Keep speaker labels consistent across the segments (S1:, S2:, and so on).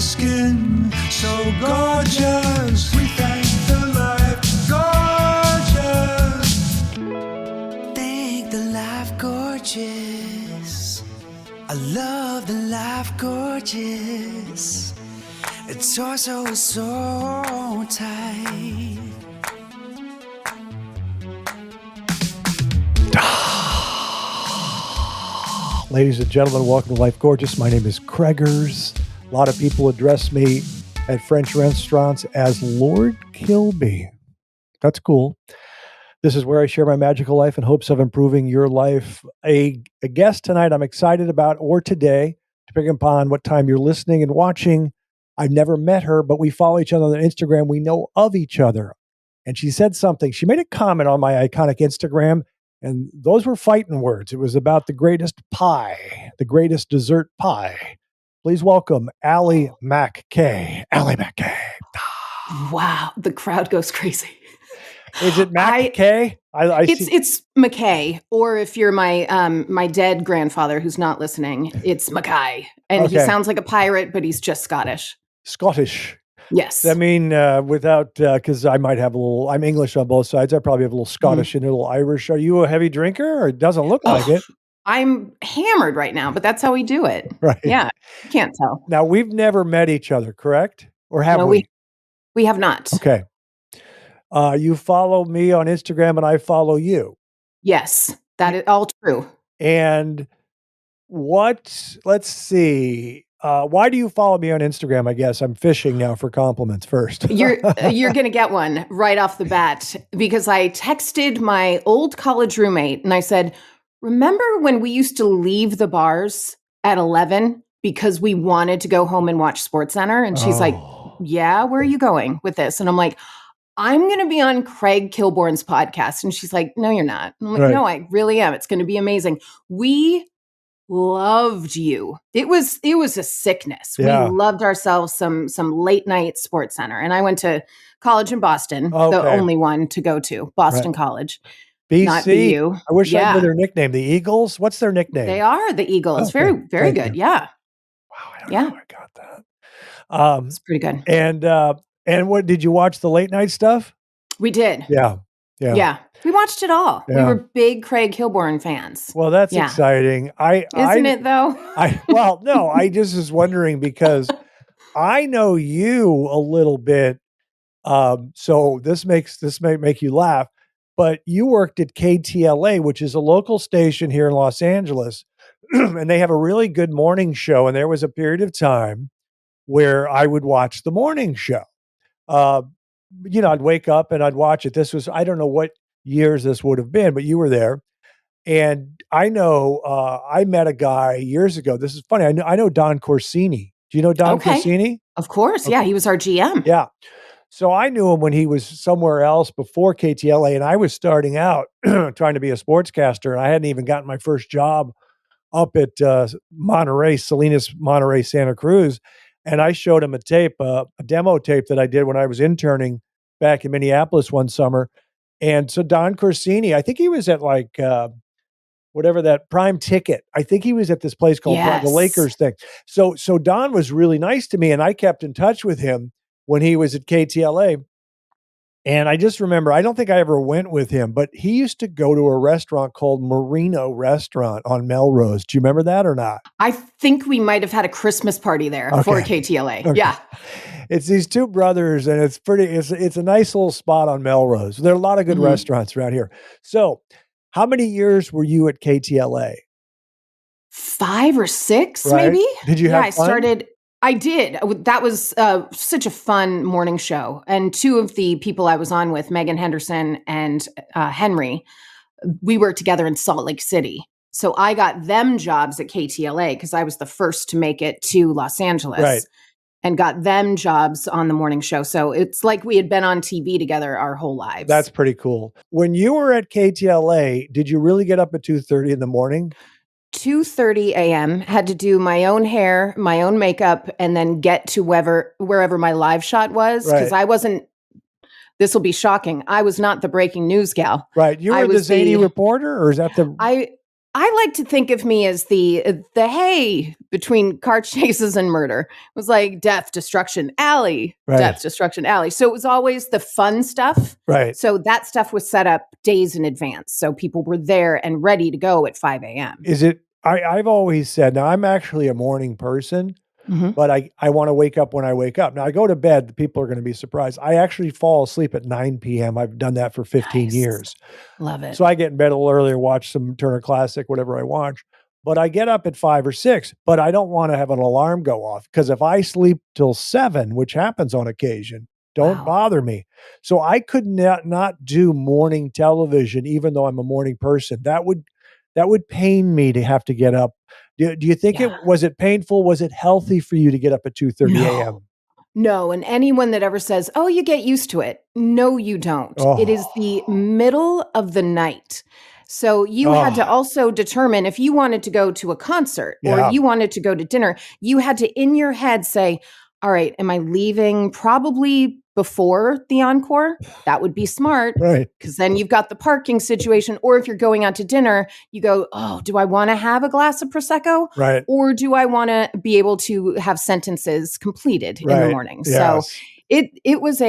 S1: skin, so gorgeous. We thank the life gorgeous. Thank the life gorgeous. I love the life gorgeous. Its torso is so tight.
S2: Ladies and gentlemen, welcome to Life Gorgeous. My name is Craigers. A lot of people address me at French restaurants as Lord Kilby. That's cool. This is where I share my magical life in hopes of improving your life. A guest tonight I'm excited about, or today, depending upon what time you're listening and watching. I've never met her, but we follow each other on Instagram. We know of each other. And she said something. She made a comment on my iconic Instagram, and those were fighting words. It was about the greatest pie, the greatest dessert pie. Please welcome Allie Mac Kay. Allie Mac Kay.
S3: Wow, the crowd goes crazy.
S2: Is it Mac Kay?
S3: It's McKay, or if you're my dead grandfather who's not listening, it's Mackay, and he sounds like a pirate, but he's just Scottish.
S2: Scottish.
S3: Yes.
S2: I mean, without, because I might have a little, I'm English on both sides. I probably have a little Scottish and a little Irish. Are you a heavy drinker, or it doesn't look like it?
S3: I'm hammered right now, but that's how we do it.
S2: Right.
S3: Yeah. You can't tell.
S2: Now, we've never met each other, correct? Or have we?
S3: We have not.
S2: Okay. You follow me on Instagram and I follow you.
S3: Yes, that is all true.
S2: And let's see. Why do you follow me on Instagram? I guess I'm fishing now for compliments first.
S3: You're going to get one right off the bat, because I texted my old college roommate and I said, remember when we used to leave the bars at 11 because we wanted to go home and watch SportsCenter? And she's like, yeah, where are you going with this? And I'm like, I'm going to be on Craig Kilborn's podcast. And she's like, no, you're not. I'm like, no, I really am. It's going to be amazing. We loved you. It was a sickness.
S2: Yeah.
S3: We loved ourselves some late night SportsCenter. And I went to college in Boston, the only one to go to, Boston College.
S2: BC.
S3: Not BU.
S2: I wish I knew their nickname. The Eagles? What's their nickname?
S3: They are the Eagles.
S2: Okay.
S3: Very good.
S2: You.
S3: Yeah.
S2: Wow, I don't know how I got that.
S3: It's pretty good.
S2: And what, did you watch the late night stuff?
S3: We did.
S2: Yeah.
S3: We watched it all.
S2: Yeah.
S3: We were big Craig Kilborn fans.
S2: Well, that's exciting.
S3: Isn't it though?
S2: No, I just was wondering because I know you a little bit. So this may make you laugh, but you worked at KTLA, which is a local station here in Los Angeles, and they have a really good morning show. And there was a period of time where I would watch the morning show. I'd wake up and I'd watch it. This was, I don't know what years this would have been, but you were there. And I know, I met a guy years ago. This is funny. I know Don Corsini. Do you know Don Corsini?
S3: Of course. Okay. Yeah. He was our GM.
S2: Yeah. So I knew him when he was somewhere else before KTLA, and I was starting out trying to be a sportscaster, and I hadn't even gotten my first job up at Salinas, Monterey, Santa Cruz. And I showed him a demo tape that I did when I was interning back in Minneapolis one summer. And so Don Corsini, I think he was at whatever that Prime Ticket. I think he was at this place called the Lakers thing. So Don was really nice to me, and I kept in touch with him when he was at KTLA. And I just remember, I don't think I ever went with him, but he used to go to a restaurant called Marino Restaurant on Melrose. Do you remember that or not?
S3: I think we might have had a Christmas party there for KTLA. Okay. Yeah.
S2: It's these two brothers, and it's a nice little spot on Melrose. There are a lot of good restaurants around here. So how many years were you at KTLA?
S3: 5 or 6, maybe.
S2: Did you have fun?
S3: I did. That was such a fun morning show. And two of the people I was on with, Megan Henderson and Henry, we worked together in Salt Lake City. So I got them jobs at KTLA because I was the first to make it to Los Angeles and got them jobs on the morning show. So it's like we had been on TV together our whole lives.
S2: That's pretty cool. When you were at KTLA, did you really get up at 2:30 in the morning?
S3: 2:30 a.m. Had to do my own hair, my own makeup, and then get to wherever my live shot was. Because I wasn't, this will be shocking, I was not the breaking news gal.
S2: Right. You were the zany reporter, or is that the...
S3: I like to think of me as the hey between car chases and murder. It was like death, destruction, alley,
S2: Right.
S3: death, destruction, alley. So it was always the fun stuff.
S2: Right.
S3: So that stuff was set up days in advance. So people were there and ready to go at 5 a.m.
S2: Is it? I've always said, now I'm actually a morning person,
S3: Mhm.
S2: but I want to wake up when I wake up. Now I go to bed, people are going to be surprised. I actually fall asleep at 9 p.m. I've done that for 15
S3: Nice.
S2: years.
S3: Love it.
S2: So I get in bed a little earlier, watch some Turner Classic, whatever I watch. But I get up at 5 or 6, but I don't want to have an alarm go off because if I sleep till 7, which happens on occasion, don't
S3: Wow.
S2: bother me. So I could not do morning television, even though I'm a morning person. That would pain me to have to get up. Do you think
S3: Yeah.
S2: was it painful? Was it healthy for you to get up at 2:30
S3: No.
S2: a.m.?
S3: No, and anyone that ever says, "Oh, you get used to it." No, you don't. It is the
S2: Oh,
S3: middle of the night. So you had to
S2: oh,
S3: also determine if you wanted to go to a concert or
S2: yeah,
S3: you wanted to go to dinner, you had to in your head say, "All right, am I leaving probably before the encore?" That would be smart
S2: right,
S3: because then you've got the parking situation. Or if you're going out to dinner, you go, "Oh, do I want to have a glass of prosecco?
S2: right,
S3: Or do I want to be able to have sentences completed in the
S2: right.
S3: morning?" So
S2: Yes.
S3: it was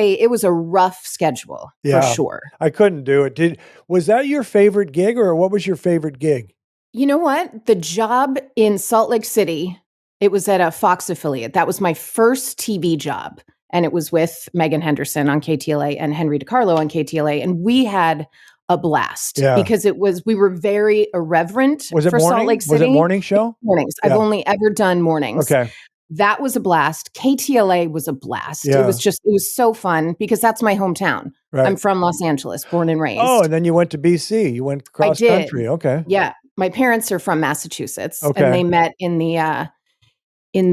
S3: a rough schedule for
S2: Yeah,
S3: sure.
S2: I couldn't do it. Was that your favorite gig or what was your favorite gig?
S3: You know what? The job in Salt Lake City, it was at a Fox affiliate. That was my first TV job. And it was with Megan Henderson on KTLA and Henry DiCarlo on KTLA. And we had a blast
S2: Yeah.
S3: because we were very irreverent
S2: Was it
S3: for Salt Lake
S2: morning? Was it
S3: City.
S2: morning show?
S3: Mornings. I've
S2: Yeah.
S3: only ever done mornings.
S2: Okay.
S3: That was a blast. KTLA was a blast.
S2: Yeah.
S3: It was so fun because that's my hometown. I'm
S2: Right.
S3: from Los Angeles, born and
S2: Oh,
S3: raised.
S2: and then you went to BC. You went
S3: I
S2: cross
S3: did.
S2: country. Okay.
S3: Yeah. My parents are from Massachusetts and
S2: Okay.
S3: they met in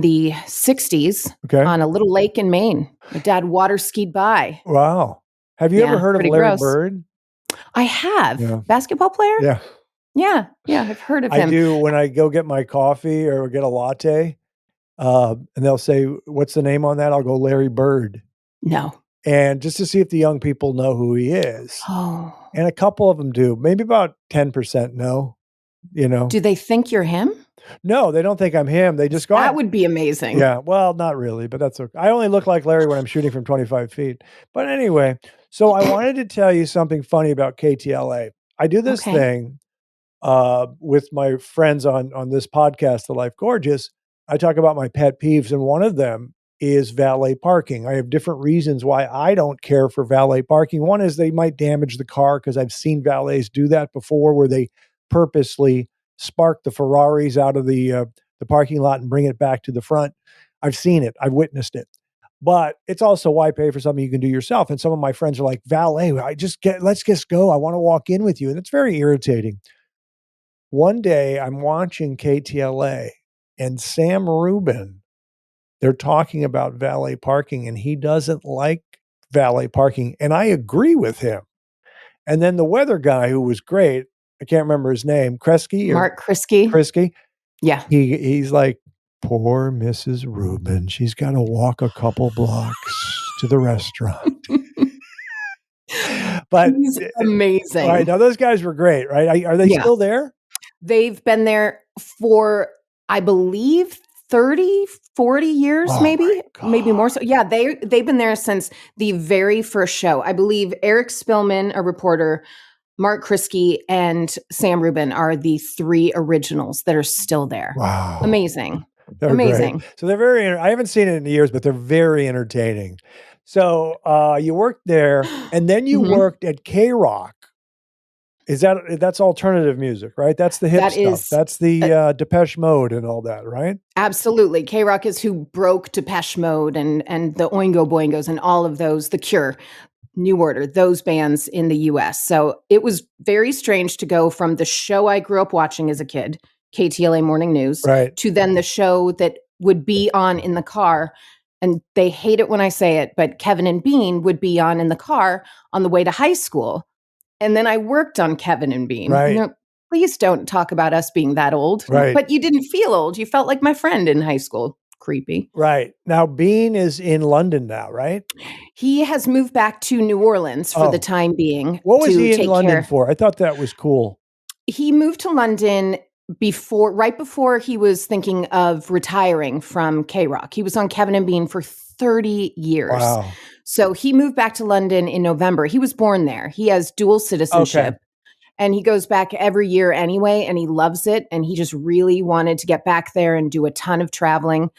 S3: the 60s
S2: Okay.
S3: on a little lake in Maine. My dad water skied by.
S2: Wow. Have you ever
S3: Yeah,
S2: heard of
S3: pretty
S2: Larry
S3: gross.
S2: Bird?
S3: I have.
S2: Yeah.
S3: Basketball player?
S2: Yeah.
S3: Yeah. Yeah, I've heard of
S2: I
S3: him.
S2: do when I go get my coffee or get a latte, and they'll say, "What's the name on that?" I'll go, "Larry Bird."
S3: No.
S2: And just to see if the young people know who he is.
S3: Oh.
S2: And a couple of them do. Maybe about 10% know, you know.
S3: Do they think you're him?
S2: No, they don't think I'm him. They just go,
S3: That would be amazing.
S2: yeah, well, not really, but that's okay. I only look like Larry when I'm shooting from 25 feet. But anyway, so I wanted to tell you something funny about KTLA. I do this
S3: Okay.
S2: thing with my friends on this podcast, The Life Gorgeous. I talk about my pet peeves, and one of them is valet parking. I have different reasons why I don't care for valet parking. One is they might damage the car because I've seen valets do that before, where they purposely spark the Ferraris out of the parking lot and bring it back to the front. I've seen it. I've witnessed it. But it's also why pay for something you can do yourself. And some of my friends are like, valet, let's just go. I want to walk in with you. And it's very irritating. One day I'm watching KTLA and Sam Rubin, they're talking about valet parking and he doesn't like valet parking. And I agree with him. And then the weather guy who was great, I can't remember his name, Kresge or
S3: Mark Krisky.
S2: Krisky.
S3: Yeah.
S2: He's like, poor Mrs. Rubin. She's got to walk a couple blocks to the restaurant. But
S3: He's amazing.
S2: right now, those guys were great, right? Are they
S3: Yeah.
S2: still there?
S3: They've been there for, I believe, 30, 40 years,
S2: Oh
S3: maybe
S2: my
S3: more so. Yeah, they've been there since the very first show. I believe Eric Spillman, a reporter, Mark Krisky, and Sam Rubin are the three originals that are still there.
S2: Wow.
S3: Amazing.
S2: They're
S3: Amazing.
S2: great. So they're I haven't seen it in years, but they're very entertaining. So you worked there and then you
S3: Mhm.
S2: worked at K-Rock. That's alternative music, right? That's the hip
S3: That
S2: stuff.
S3: is-
S2: That's the Depeche Mode and all that, right?
S3: Absolutely. K-Rock is who broke Depeche Mode and the Oingo Boingos and all of those, The Cure, New Order, those bands in the US. So it was very strange to go from the show I grew up watching as a kid, KTLA Morning News,
S2: Right.
S3: to then the show that would be on in the car. And they hate it when I say it, but Kevin and Bean would be on in the car on the way to high school. And then I worked on Kevin and Bean.
S2: Right.
S3: No, please don't talk about us being that old.
S2: Right.
S3: But you didn't feel old. You felt like my friend in high school. Creepy.
S2: Right. Now Bean is in London now, right?
S3: He has moved back to New Orleans for
S2: Oh.
S3: the time being.
S2: What was
S3: to
S2: he in
S3: take
S2: London
S3: care.
S2: for? I thought that was cool.
S3: He moved to London right before he was thinking of retiring from K-Rock. He was on Kevin and Bean for 30 years.
S2: Wow.
S3: So he moved back to London in November. He was born there. He has dual citizenship.
S2: Okay.
S3: And he goes back every year anyway, and he loves it. And he just really wanted to get back there and do a ton of traveling.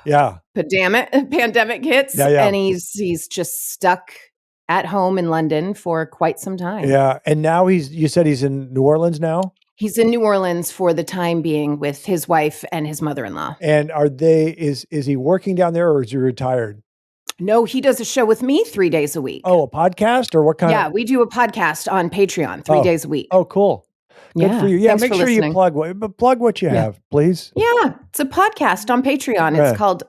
S2: Yeah.
S3: Pandemic hits,
S2: Yeah.
S3: and he's just stuck at home in London for quite some time.
S2: Yeah. And now you said he's in New Orleans now?
S3: He's in New Orleans for the time being with his wife and his mother-in-law.
S2: And is he working down there or is he retired?
S3: No, he does a show with me 3 days a week.
S2: Oh, a podcast or what kind
S3: Yeah, we do a podcast on Patreon 3 days a week.
S2: Oh, cool. Good for you. Yeah,
S3: thanks
S2: make
S3: for
S2: sure
S3: listening.
S2: you plug what you have, please.
S3: Yeah, it's a podcast on Patreon.
S2: Right.
S3: It's called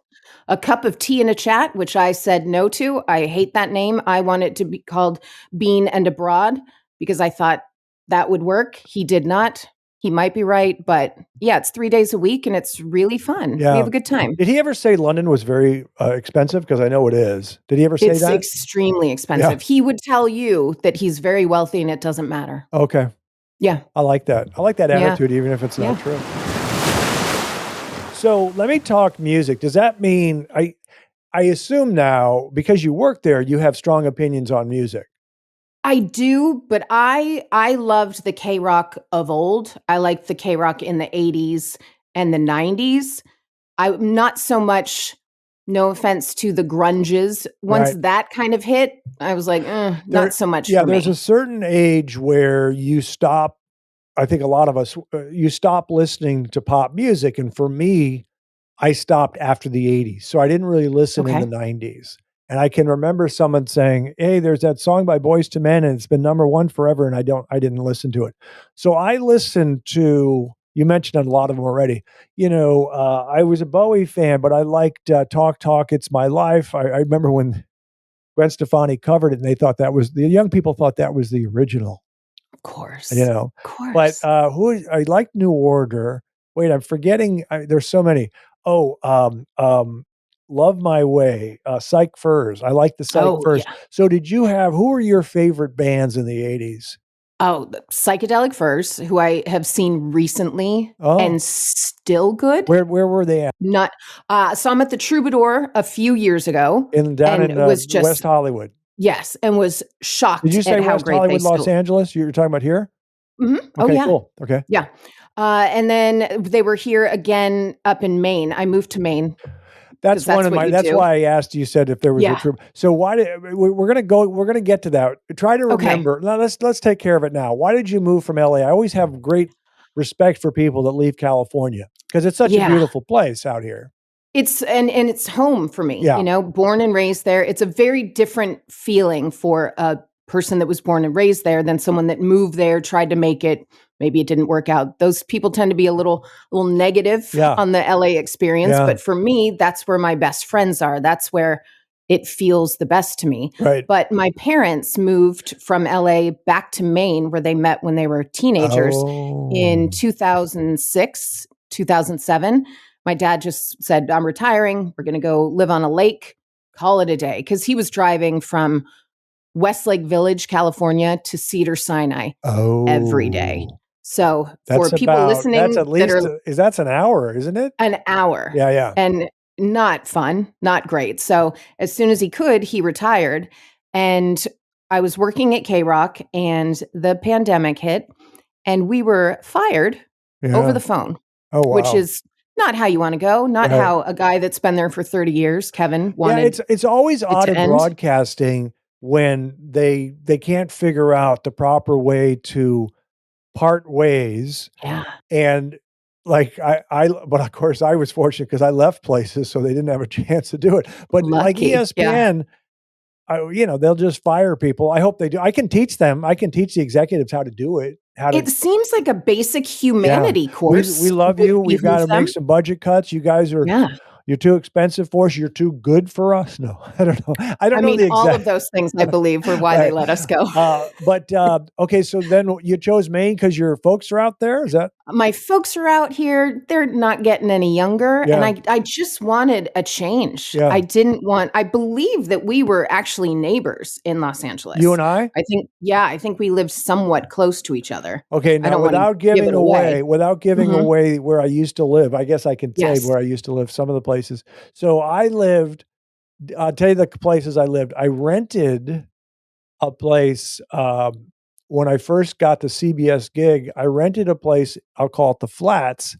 S3: A Cup of Tea and a Chat, which I said no to. I hate that name. I want it to be called Bean and Abroad because I thought that would work. He did not. He might be right, but yeah, it's 3 days a week and it's really fun.
S2: Yeah.
S3: We have a good time.
S2: Did he ever say London was very expensive? Because I know it is. Did he ever say
S3: It's
S2: that?
S3: extremely expensive.
S2: Yeah.
S3: He would tell you that he's very wealthy and it doesn't matter.
S2: Okay.
S3: Yeah.
S2: I like that. I like that
S3: Yeah.
S2: attitude, even if it's not true. So let me talk music. Does that mean I assume now, because you work there, you have strong opinions on music?
S3: I do, but I loved the K-Rock of old. I liked the K-Rock in the 80s and the 90s. I'm not so much, no offense to the grunges. Once
S2: Right.
S3: that kind of hit, I was like, not so much
S2: Yeah,
S3: for me.
S2: there's a certain age where you stop. I think a lot of us, you stop listening to pop music. And for me, I stopped after the 80s. So I didn't really listen in
S3: Okay.
S2: the 90s. And I can remember someone saying, "Hey, there's that song by Boyz II Men and it's been number one forever." And I didn't listen to it. So I listened to, you mentioned a lot of them already. I was a Bowie fan, but I liked Talk Talk, It's My Life. I remember when Gwen Stefani covered it and the young people thought that was the original.
S3: Of course.
S2: Of
S3: course.
S2: But I like New Order. Wait, I'm forgetting. There's so many. Love My Way, Psych Furs. I like the Psych Furs.
S3: Yeah.
S2: So who are your favorite bands in the 80s?
S3: Oh, the Psychedelic Furs, who I have seen recently and still good.
S2: Where were they at?
S3: So I'm at the Troubadour a few years ago.
S2: Down in West Hollywood.
S3: Yes, and was shocked
S2: Did you say
S3: at how
S2: West
S3: great
S2: Hollywood,
S3: they
S2: Los
S3: still.
S2: Angeles? You were talking about here?
S3: Mm-hmm. Oh,
S2: Okay,
S3: yeah.
S2: cool. Okay.
S3: Yeah. And then they were here again up in Maine. I moved to Maine.
S2: That's one of my. That's why I asked. You said if there was a troop. So why did we're gonna go? We're gonna get to that. Try to remember. Now let's take care of it now. Why did you move from LA? I always have great respect for people that leave California because it's such a beautiful place out here.
S3: It's and it's home for me.
S2: Yeah.
S3: Born and raised there. It's a very different feeling for a person that was born and raised there than someone that moved there, tried to make it. Maybe it didn't work out. Those people tend to be a little negative on the LA experience.
S2: Yeah.
S3: But for me, that's where my best friends are. That's where it feels the best to me.
S2: Right.
S3: But my parents moved from LA back to Maine where they met when they were teenagers in 2006, 2007. My dad just said, I'm retiring. We're going to go live on a lake, call it a day. Because he was driving from Westlake Village, California to Cedar Sinai every day. So for people listening,
S2: that's at least that's an hour, isn't it?
S3: An hour.
S2: Yeah.
S3: And not fun, not great. So as soon as he could, he retired. And I was working at K-Rock and the pandemic hit and we were fired over the phone, which is not how you want to go, not how a guy that's been there for 30 years, Kevin, wanted.
S2: Yeah, it's always odd in broadcasting when they can't figure out the proper way to part ways.
S3: Yeah.
S2: And like but of course I was fortunate because I left places so they didn't have a chance to do it. But like ESPN, they'll just fire people. I hope they do. I can teach them. I can teach the executives how to do it.
S3: It seems like a basic humanity course.
S2: We love you. We've got to make some budget cuts. You guys are you're too expensive for us. You're too good for us. No, I don't know. I don't know
S3: all of those things I believe were why they let us go.
S2: Okay, so then you chose Maine because your folks are out there. Is that?
S3: my folks are out here. They're not getting any younger. And
S2: Yeah.
S3: I just wanted a change.
S2: Yeah.
S3: I believe that we were actually neighbors in Los
S2: You
S3: Angeles.
S2: and I?
S3: I think we lived somewhat close to each other.
S2: Okay,
S3: I
S2: now
S3: don't want to give it away.
S2: without giving
S3: Mhm.
S2: away where I used to live, I guess I can say
S3: Yes.
S2: where I used to live, some of the places. So I'll tell you the places I lived. I rented a place, when I first got the CBS gig, I rented a place, I'll call it the Flats,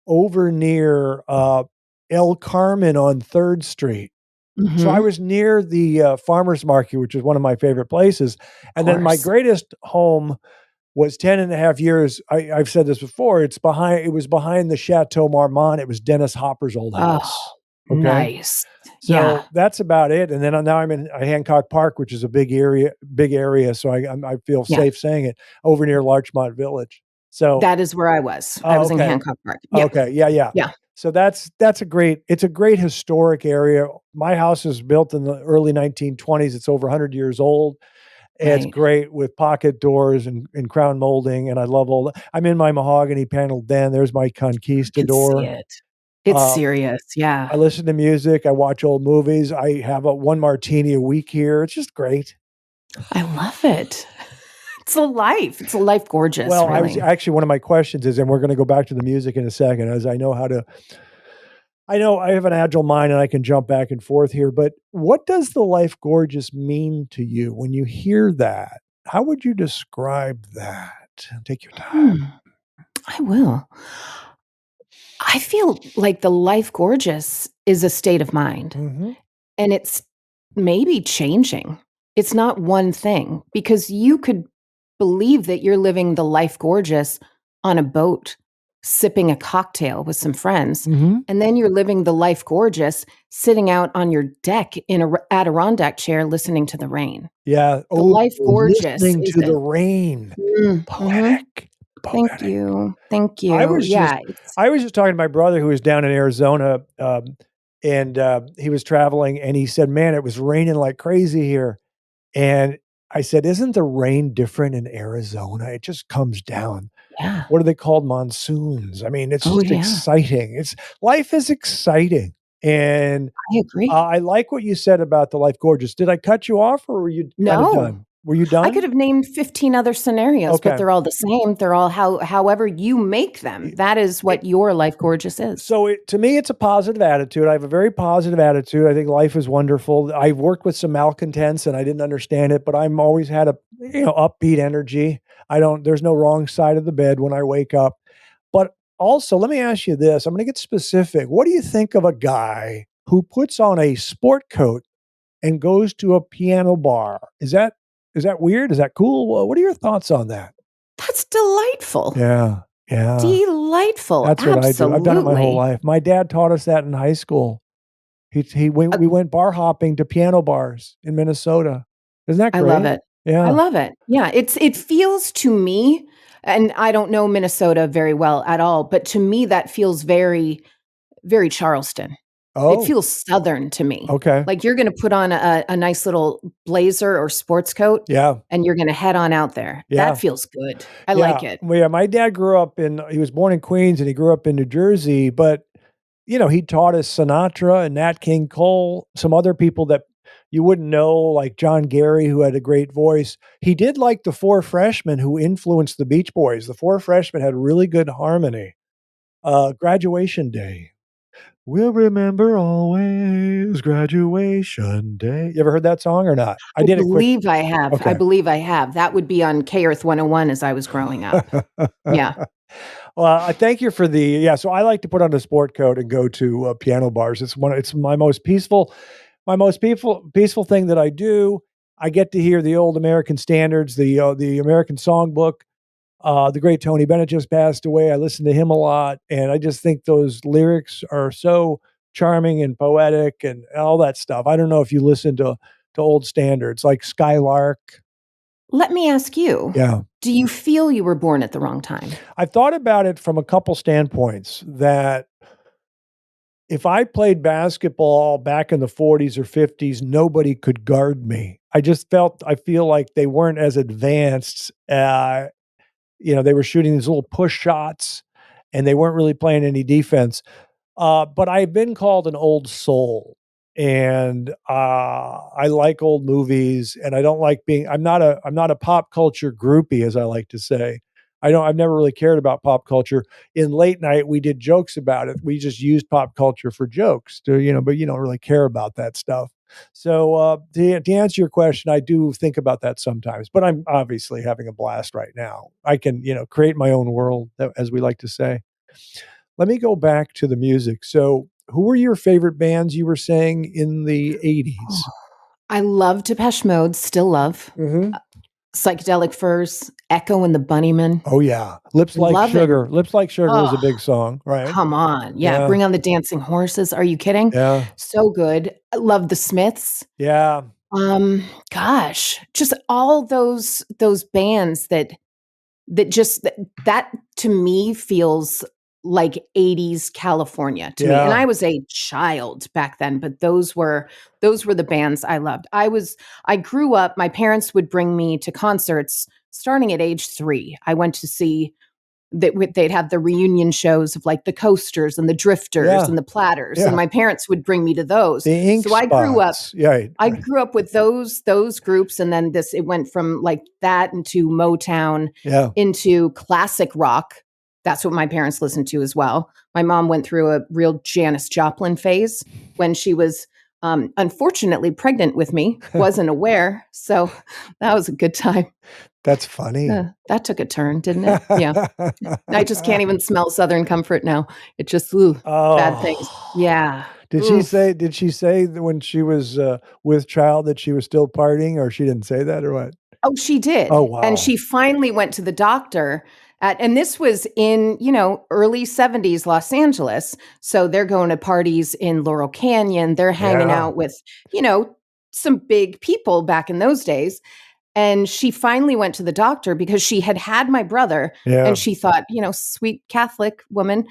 S2: over near, El Carmen on 3rd Street. So I
S3: Mhm.
S2: was near the, farmer's market, which is one of my favorite places,
S3: Of
S2: and then my
S3: course.
S2: greatest home was 10 and a half years. I've said this before, it was behind the Chateau Marmont. It was Dennis Hopper's old
S3: Oh,
S2: house. Okay?
S3: nice. Yeah.
S2: So that's about it, and then now I'm in Hancock Park, which is a big area, so I feel
S3: Yeah.
S2: safe saying it, over near Larchmont Village. So
S3: That is where I was. I
S2: oh,
S3: was in
S2: okay.
S3: Hancock Park. Yep.
S2: Okay, yeah, yeah.
S3: Yeah.
S2: So it's a great historic area. My house is built in the early 1920s. It's over 100 years old. It's
S3: Right.
S2: great with pocket doors and crown molding, and I love I'm in my mahogany paneled den. There's my
S3: I can see
S2: conquistador.
S3: it. It's
S2: Uh,
S3: serious. Yeah.
S2: I listen to music. I watch old movies. I have one martini a week here. It's just great.
S3: I love it. It's a life. It's a life gorgeous,
S2: Well, I was
S3: really.
S2: actually one of my questions is, and we're going to go back to the music in a second, as I know I have an agile mind and I can jump back and forth here, but what does the life gorgeous mean to you when you hear that? How would you describe that? Take your time.
S3: Hmm. I will. I feel like the life gorgeous is a state of mind,
S2: Mhm.
S3: and it's maybe changing. It's not one thing because you could believe that you're living the life gorgeous on a boat, sipping a cocktail with some friends,
S2: Mhm.
S3: and then you're living the life gorgeous sitting out on your deck in a Adirondack chair listening to the rain.
S2: Yeah.
S3: The
S2: Oh,
S3: life gorgeous
S2: listening
S3: is
S2: to
S3: a
S2: the rain.
S3: mhm.
S2: Poetic.
S3: Thank
S2: Poetic.
S3: you. Thank
S2: I
S3: you.
S2: was just
S3: Yeah, it's
S2: I was just talking to my brother who was down in Arizona, and, he was traveling, and he said, "Man, it was raining like crazy here." And I said, "Isn't the rain different in Arizona? It just comes down."
S3: yeah.
S2: What are they called? Monsoons. I mean, it's
S3: Oh,
S2: just
S3: yeah.
S2: exciting. Life is exciting, and,
S3: I agree.
S2: I like what you said about the life gorgeous. Did I cut you off, or were you kinda
S3: No.
S2: done? Were you
S3: I could
S2: done?
S3: have named 15 other scenarios, but
S2: Okay.
S3: they're all the same. They're all however you make them. That is
S2: It
S3: what your life gorgeous is.
S2: So to me, it's a positive attitude. I have a very positive attitude. I think life is wonderful. I've worked with some malcontents and I didn't understand it, but I'm always had a upbeat energy. There's no wrong side of the bed when I wake up. But also, let me ask you this. I'm going to get specific. What do you think of a guy who puts on a sport coat and goes to a piano bar? Is that weird? Is that cool? What are your thoughts on that?
S3: That's delightful.
S2: Yeah. Yeah.
S3: Delightful.
S2: That's what I do. I've done it my whole
S3: Absolutely.
S2: life. My dad taught us that in high school.
S3: Uh,
S2: We went bar hopping to piano bars in Minnesota. Isn't that
S3: I love
S2: great?
S3: it. I
S2: Yeah.
S3: love it. Yeah, it feels to me, and I don't know Minnesota very well at all, but to me that feels very, very Charleston. It
S2: Oh,
S3: feels Southern to me.
S2: okay.
S3: Like you're gonna put on a nice little blazer or sports coat,
S2: Yeah.
S3: and you're gonna head on out there. That
S2: Yeah.
S3: feels good. I
S2: Yeah.
S3: like it.
S2: Well, yeah, my dad he was born in Queens and he grew up in New Jersey, but he taught us Sinatra and Nat King Cole, some other people that you wouldn't know, like John Gary, who had a great voice. He did like the Four Freshmen who influenced the Beach Boys. The Four Freshmen had really good harmony. Graduation Day. We'll remember always graduation day. You ever heard that song or not? I
S3: I
S2: did a quick
S3: believe I have. I
S2: okay.
S3: believe I have. That would be on K Earth 101 as I was growing up. Yeah.
S2: Well, I thank you for so I like to put on a sport coat and go to, piano bars. It's my most peaceful thing that I do. I get to hear the old American standards, the American songbook. The great Tony Bennett just passed away. I listen to him a lot, and I just think those lyrics are so charming and poetic and all that stuff. I don't know if you listen to old standards like Skylark.
S3: Let me ask you,
S2: Yeah.
S3: do you feel you were born at the wrong time?
S2: I've thought about it from a couple standpoints that if I played basketball back in the 40s or 50s, nobody could guard me. I feel like they weren't as advanced. They were shooting these little push shots. and they weren't really playing any defense. But I've been called an old soul, and I like old movies, and I don't like being. I'm not a pop culture groupie, as I like to say. I've never really cared about pop culture. In late night, we did jokes about it. We just used pop culture for jokes, but you don't really care about that stuff. So to answer your question, I do think about that sometimes, but I'm obviously having a blast right now. I can, create my own world, as we like to say. Let me go back to the music. So, who were your favorite bands you were saying in the 80s?
S3: I love Depeche Mode, still love.
S2: Mm-hmm.
S3: Psychedelic Furs, Echo and the Bunnymen.
S2: Oh, yeah. Lips Like
S3: Love it.
S2: Sugar. Lips Like Sugar was a
S3: Oh,
S2: big song, right?
S3: come on. Yeah.
S2: Yeah.
S3: Bring on the Dancing Horses. Are you kidding?
S2: Yeah.
S3: So good. I love the Smiths.
S2: Yeah.
S3: Gosh, just all those bands that that to me feels like 80s California to me. And
S2: Yeah.
S3: I was a child back then, but those were the bands I loved. I grew up, my parents would bring me to concerts starting at age 3. I went to see they'd have the reunion shows of like the Coasters and the Drifters
S2: Yeah.
S3: and the Platters,
S2: Yeah.
S3: and my parents would bring me to those.
S2: The Ink
S3: So I grew up.
S2: Spots. Yeah.
S3: I grew up with those groups, and then it went from like that into Motown,
S2: Yeah.
S3: into classic rock. That's what my parents listened to as well. My mom went through a real Janis Joplin phase when she was unfortunately pregnant with me, wasn't aware. So that was a good time.
S2: That's funny.
S3: That took a turn, didn't it? Yeah. I just can't even smell Southern Comfort now. It just, bad things. Yeah.
S2: Did she say that when she was with child that she was still partying, or she didn't say that, or what?
S3: Oh, she did.
S2: Oh, wow.
S3: And she finally went to the doctor and this was in, early 70s Los Angeles. So they're going to parties in Laurel Canyon. They're hanging out with, some big people back in those days. And she finally went to the doctor because she had my brother, and she thought, sweet Catholic woman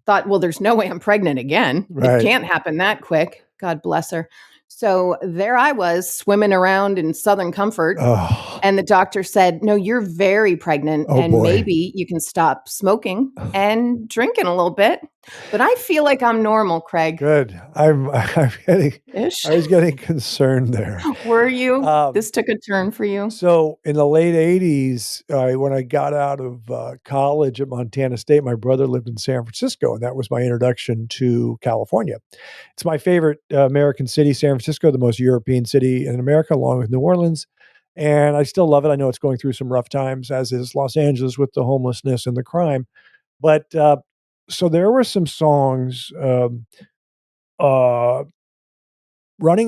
S3: thought, well, there's no way I'm pregnant again.
S2: Right.
S3: It can't happen that quick. God bless her. So there I was swimming around in Southern Comfort.
S2: Oh.
S3: And the doctor said, no, you're very pregnant, and maybe you can stop smoking and drinking a little bit. But I feel like I'm normal, Craig.
S2: Good. I was getting concerned there.
S3: Were you? This took a turn for you?
S2: So in the late 80s, when I got out of college at Montana State, my brother lived in San Francisco, and that was my introduction to California. It's my favorite American city, San Francisco, the most European city in America, along with New Orleans. And I still love it. I know it's going through some rough times, as is Los Angeles with the homelessness and the crime. But so there were some songs, Running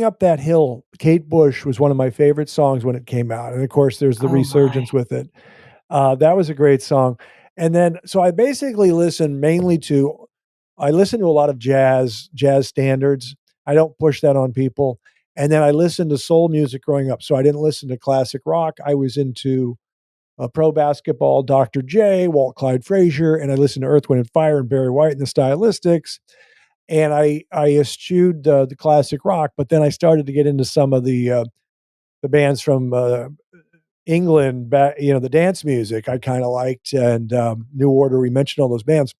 S2: Up That Hill. Kate Bush was one of my favorite songs when it came out. And of course, there's the resurgence with it. That was a great song. And then, so I basically listen to a lot of jazz standards. I don't push that on people. And then I listened to soul music growing up. So I didn't listen to classic rock. I was into pro basketball, Dr. J, Walt Clyde Frazier, and I listened to Earth, Wind & Fire and Barry White and the Stylistics. And I eschewed the classic rock, but then I started to get into some of the bands from England, the dance music I kind of liked, and New Order. We mentioned all those bands.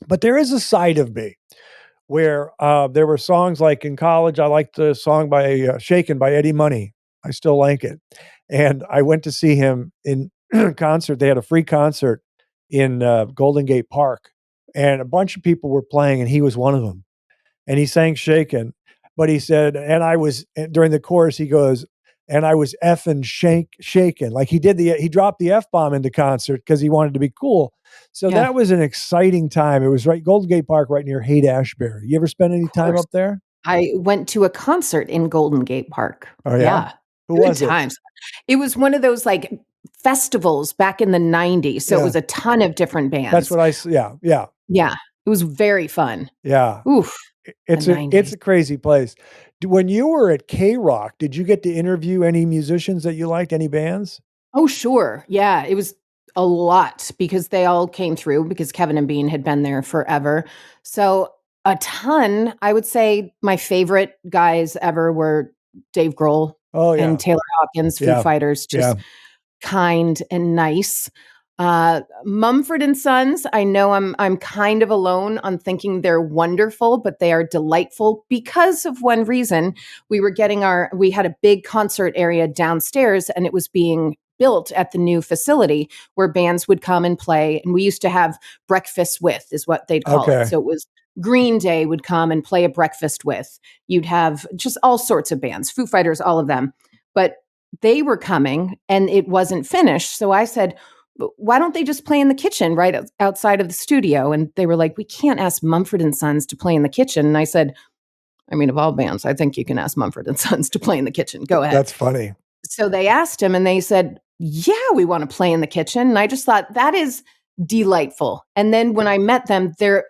S2: But there is a side of me where there were songs like in college. I liked the song by Shaken by Eddie Money. I still like it. And I went to see him in concert. They had a free concert in Golden Gate Park, and a bunch of people were playing, and he was one of them. And he sang Shaken, but he said, during the chorus, he goes, and I was effing shaken. Like he dropped the F-bomb into concert because he wanted to be cool. So that was an exciting time. It was Golden Gate Park, right near Haight-Ashbury. You ever spend any time up there?
S3: I went to a concert in Golden Gate Park.
S2: Oh, yeah? Who
S3: Good
S2: was
S3: times. It was one of those like festivals back in the 90s. So it was a ton of different bands.
S2: That's what yeah.
S3: Yeah. It was very fun.
S2: Yeah.
S3: Oof.
S2: It's a crazy place. When you were at K-Rock, did you get to interview any musicians that you liked, any bands?
S3: Oh, sure. Yeah. It was a lot because they all came through because Kevin and Bean had been there forever. So a ton. I would say my favorite guys ever were Dave Grohl and Taylor Hawkins, Foo Fighters, just kind and nice. Mumford and Sons. I know I'm kind of alone on thinking they're wonderful, but they are delightful because of one reason. We had a big concert area downstairs, and it was being built at the new facility where bands would come and play. And we used to have breakfast with, is what they'd call
S2: Okay.
S3: it. So it was Green Day would come and play a breakfast with. You'd have just all sorts of bands, Foo Fighters, all of them. But they were coming and it wasn't finished. So I said, why don't they just play in the kitchen right outside of the studio? And they were like, we can't ask Mumford and Sons to play in the kitchen. And I said, I mean, of all bands, I think you can ask Mumford and Sons to play in the kitchen. Go ahead.
S2: That's funny.
S3: So they asked him and they said, yeah, we want to play in the kitchen. And I just thought that is delightful. And then when I met them, they're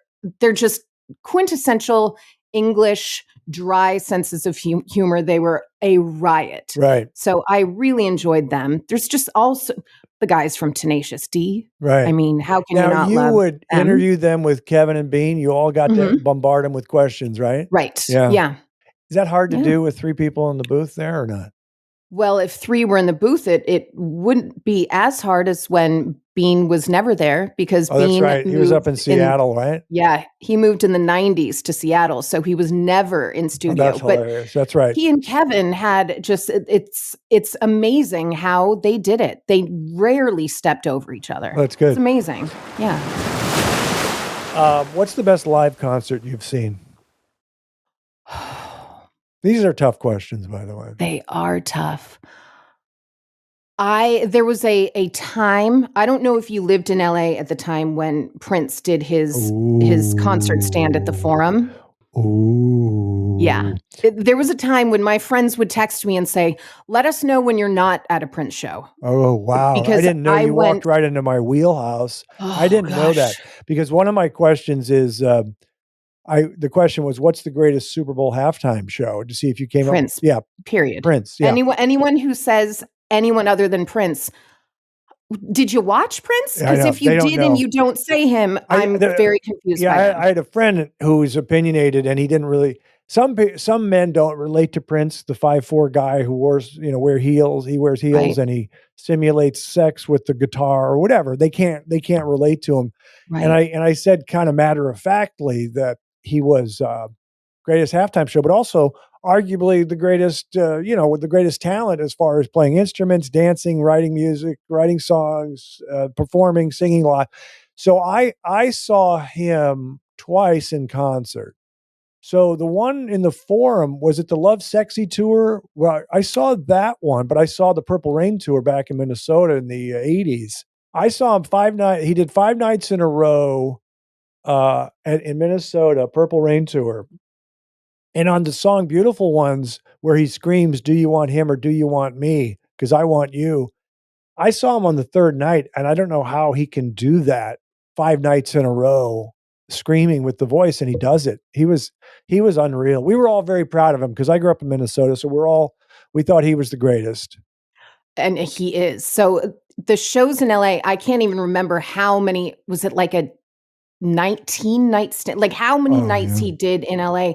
S3: just quintessential English, dry senses of humor. They were a riot.
S2: Right.
S3: So I really enjoyed them. There's just also the guys from Tenacious D.
S2: Right.
S3: I mean, how can
S2: now,
S3: you not
S2: you
S3: love
S2: would
S3: them?
S2: interview them with Kevin and Bean. You all got to bombard them with questions, right?
S3: Right.
S2: Yeah.
S3: Yeah.
S2: Is that hard to do with 3 people in the booth there or not?
S3: Well, if 3 were in the booth, it wouldn't be as hard as when Bean was never there because
S2: Oh,
S3: Bean
S2: that's right. He was up in Seattle, right?
S3: Yeah, he moved in the 90s to Seattle, so he was never in studio.
S2: Oh, that's hilarious. That's right.
S3: He and Kevin had just it's amazing how they did it. They rarely stepped over each other.
S2: That's good.
S3: It's amazing. Yeah.
S2: What's the best live concert you've seen? These are tough questions, by the way.
S3: They are tough. There was a time, I don't know if you lived in LA at the time when Prince did his concert stand at the Forum.
S2: Ooh.
S3: Yeah. There was a time when my friends would text me and say, let us know when you're not at a Prince show.
S2: Oh, wow.
S3: Because
S2: I didn't know you walked right into my wheelhouse. I didn't know that because one of my questions is, the question was, what's the greatest Super Bowl halftime show? To see if you came
S3: Prince.
S2: up. Yeah.
S3: Period.
S2: Prince. Yeah.
S3: Anyone who says anyone other than Prince, did you watch Prince? Because if you did and you don't say him, I'm very confused by him.
S2: I had a friend who was opinionated and he didn't really, some men don't relate to Prince, the 5'4" guy who wears heels. He wears heels and he simulates sex with the guitar or whatever. They can't relate to him. Right. And I said kind of matter of factly that he was greatest halftime show, but also arguably the greatest, with the greatest talent as far as playing instruments, dancing, writing music, writing songs, performing, singing live. So I saw him twice in concert. So the one in the Forum, was it the Love Sexy tour? Well, I saw that one, but I saw the Purple Rain tour back in Minnesota in the 80s. I saw him 5 nights. He did 5 nights in a row in Minnesota, Purple Rain tour. And on the song Beautiful Ones, where he screams, do you want him or do you want me? Because I want you. I saw him on the 3rd night, and I don't know how he can do that 5 nights in a row, screaming with the voice, and he does it. He was unreal. We were all very proud of him because I grew up in Minnesota, so we thought he was the greatest.
S3: And he is. So the shows in LA, I can't even remember how many, was it like a 19 night stand? Like how many nights he did in LA?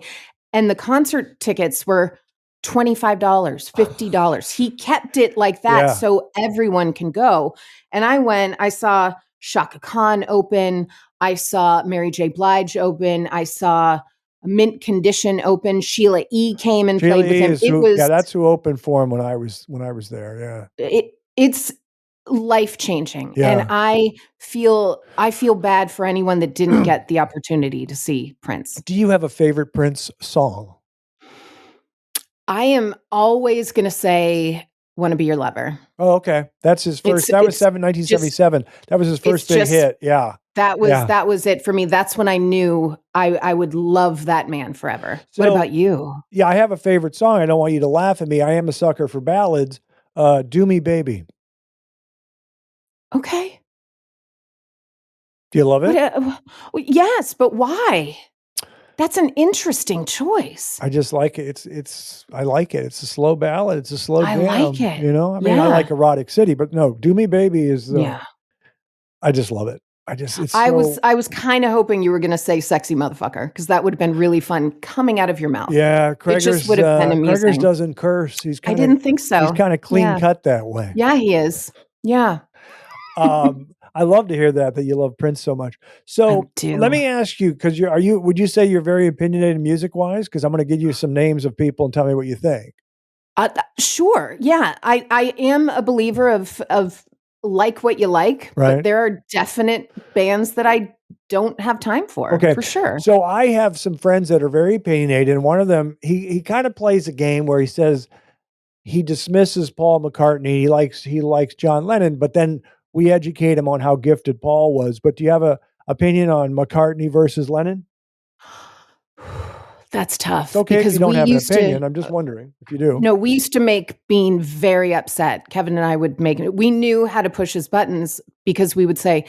S3: And the concert tickets were $25, $50. He kept it like that so everyone can go. And I saw Shaka Khan open. I saw Mary J. Blige open. I saw Mint Condition open. Sheila E. came and played with him.
S2: That's who opened for him when I was there. Yeah.
S3: It's life-changing.
S2: Yeah.
S3: And I feel bad for anyone that didn't get the opportunity to see Prince.
S2: Do you have a favorite Prince song?
S3: I am always going to say "Wanna Be Your Lover."
S2: Oh, okay. That's his first. That was 1977. That was his first big hit. Yeah.
S3: That was it for me. That's when I knew I would love that man forever. So, what about you?
S2: Yeah, I have a favorite song. I don't want you to laugh at me. I am a sucker for ballads. Do Me Baby.
S3: Okay.
S2: Do you love it?
S3: Yes, but why? That's an interesting choice.
S2: I just like it. I like it. It's a slow ballad. It's a slow jam.
S3: I like it.
S2: I mean, I like Erotic City, but no, Do Me Baby is I just love it. I
S3: was kind of hoping you were going to say "Sexy Motherfucker" because that would have been really fun coming out of your mouth.
S2: Yeah,
S3: it just would have been amusing.
S2: Kreger's doesn't curse.
S3: I didn't think so.
S2: He's kind of clean cut that way.
S3: Yeah, he is. Yeah.
S2: I love to hear that you love Prince so much.
S3: I
S2: So let
S3: do.
S2: me ask you, because would you say you're very opinionated music wise? Because I'm going to give you some names of people and tell me what you think.
S3: Sure. Yeah. I am a believer of like what you like, but
S2: Right.
S3: there are definite bands that I don't have time
S2: Okay.
S3: for sure.
S2: So I have some friends that are very opinionated, and one of them, he kind of plays a game where he says he dismisses Paul McCartney. He likes John Lennon, but then we educate him on how gifted Paul was. But do you have a opinion on McCartney versus Lennon?
S3: That's
S2: It's
S3: tough
S2: okay if you
S3: because
S2: don't
S3: we
S2: have an
S3: used to
S2: opinion. I'm just wondering if you do.
S3: no, we used to make Bean very upset. Kevin and I would make it. We knew how to push his buttons because we would say,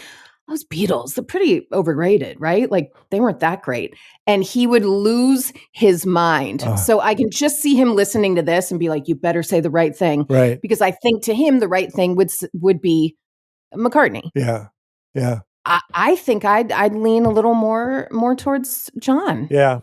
S3: those Beatles, they're pretty overrated, right? Like they weren't that great. And he would lose his mind.
S2: Uh,
S3: So I can just see him listening to this and be like, you better say the right thing.
S2: right.
S3: Because I think to him, the right thing would be McCartney.
S2: Yeah. Yeah.
S3: I think I'd lean a little more towards John.
S2: Yeah.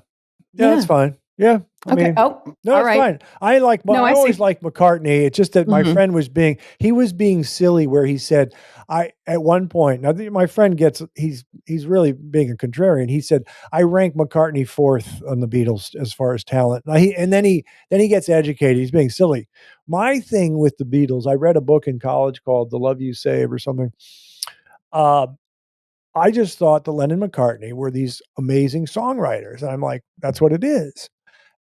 S2: Yeah. That's
S3: Yeah.
S2: fine. Yeah. I
S3: Okay.
S2: mean,
S3: Oh,
S2: no,
S3: all
S2: it's
S3: right.
S2: fine. I
S3: No, I
S2: always
S3: see.
S2: liked McCartney. It's just that my
S3: Mhm.
S2: friend was being silly where he said, at one point, now my friend he's really being a contrarian. He said, I rank McCartney fourth on the Beatles as far as talent. Now then he gets educated. He's being silly. My thing with the Beatles, I read a book in college called The Love You Save or something. Uh, I just thought that Lennon and McCartney were these amazing songwriters. And I'm like, that's what it is.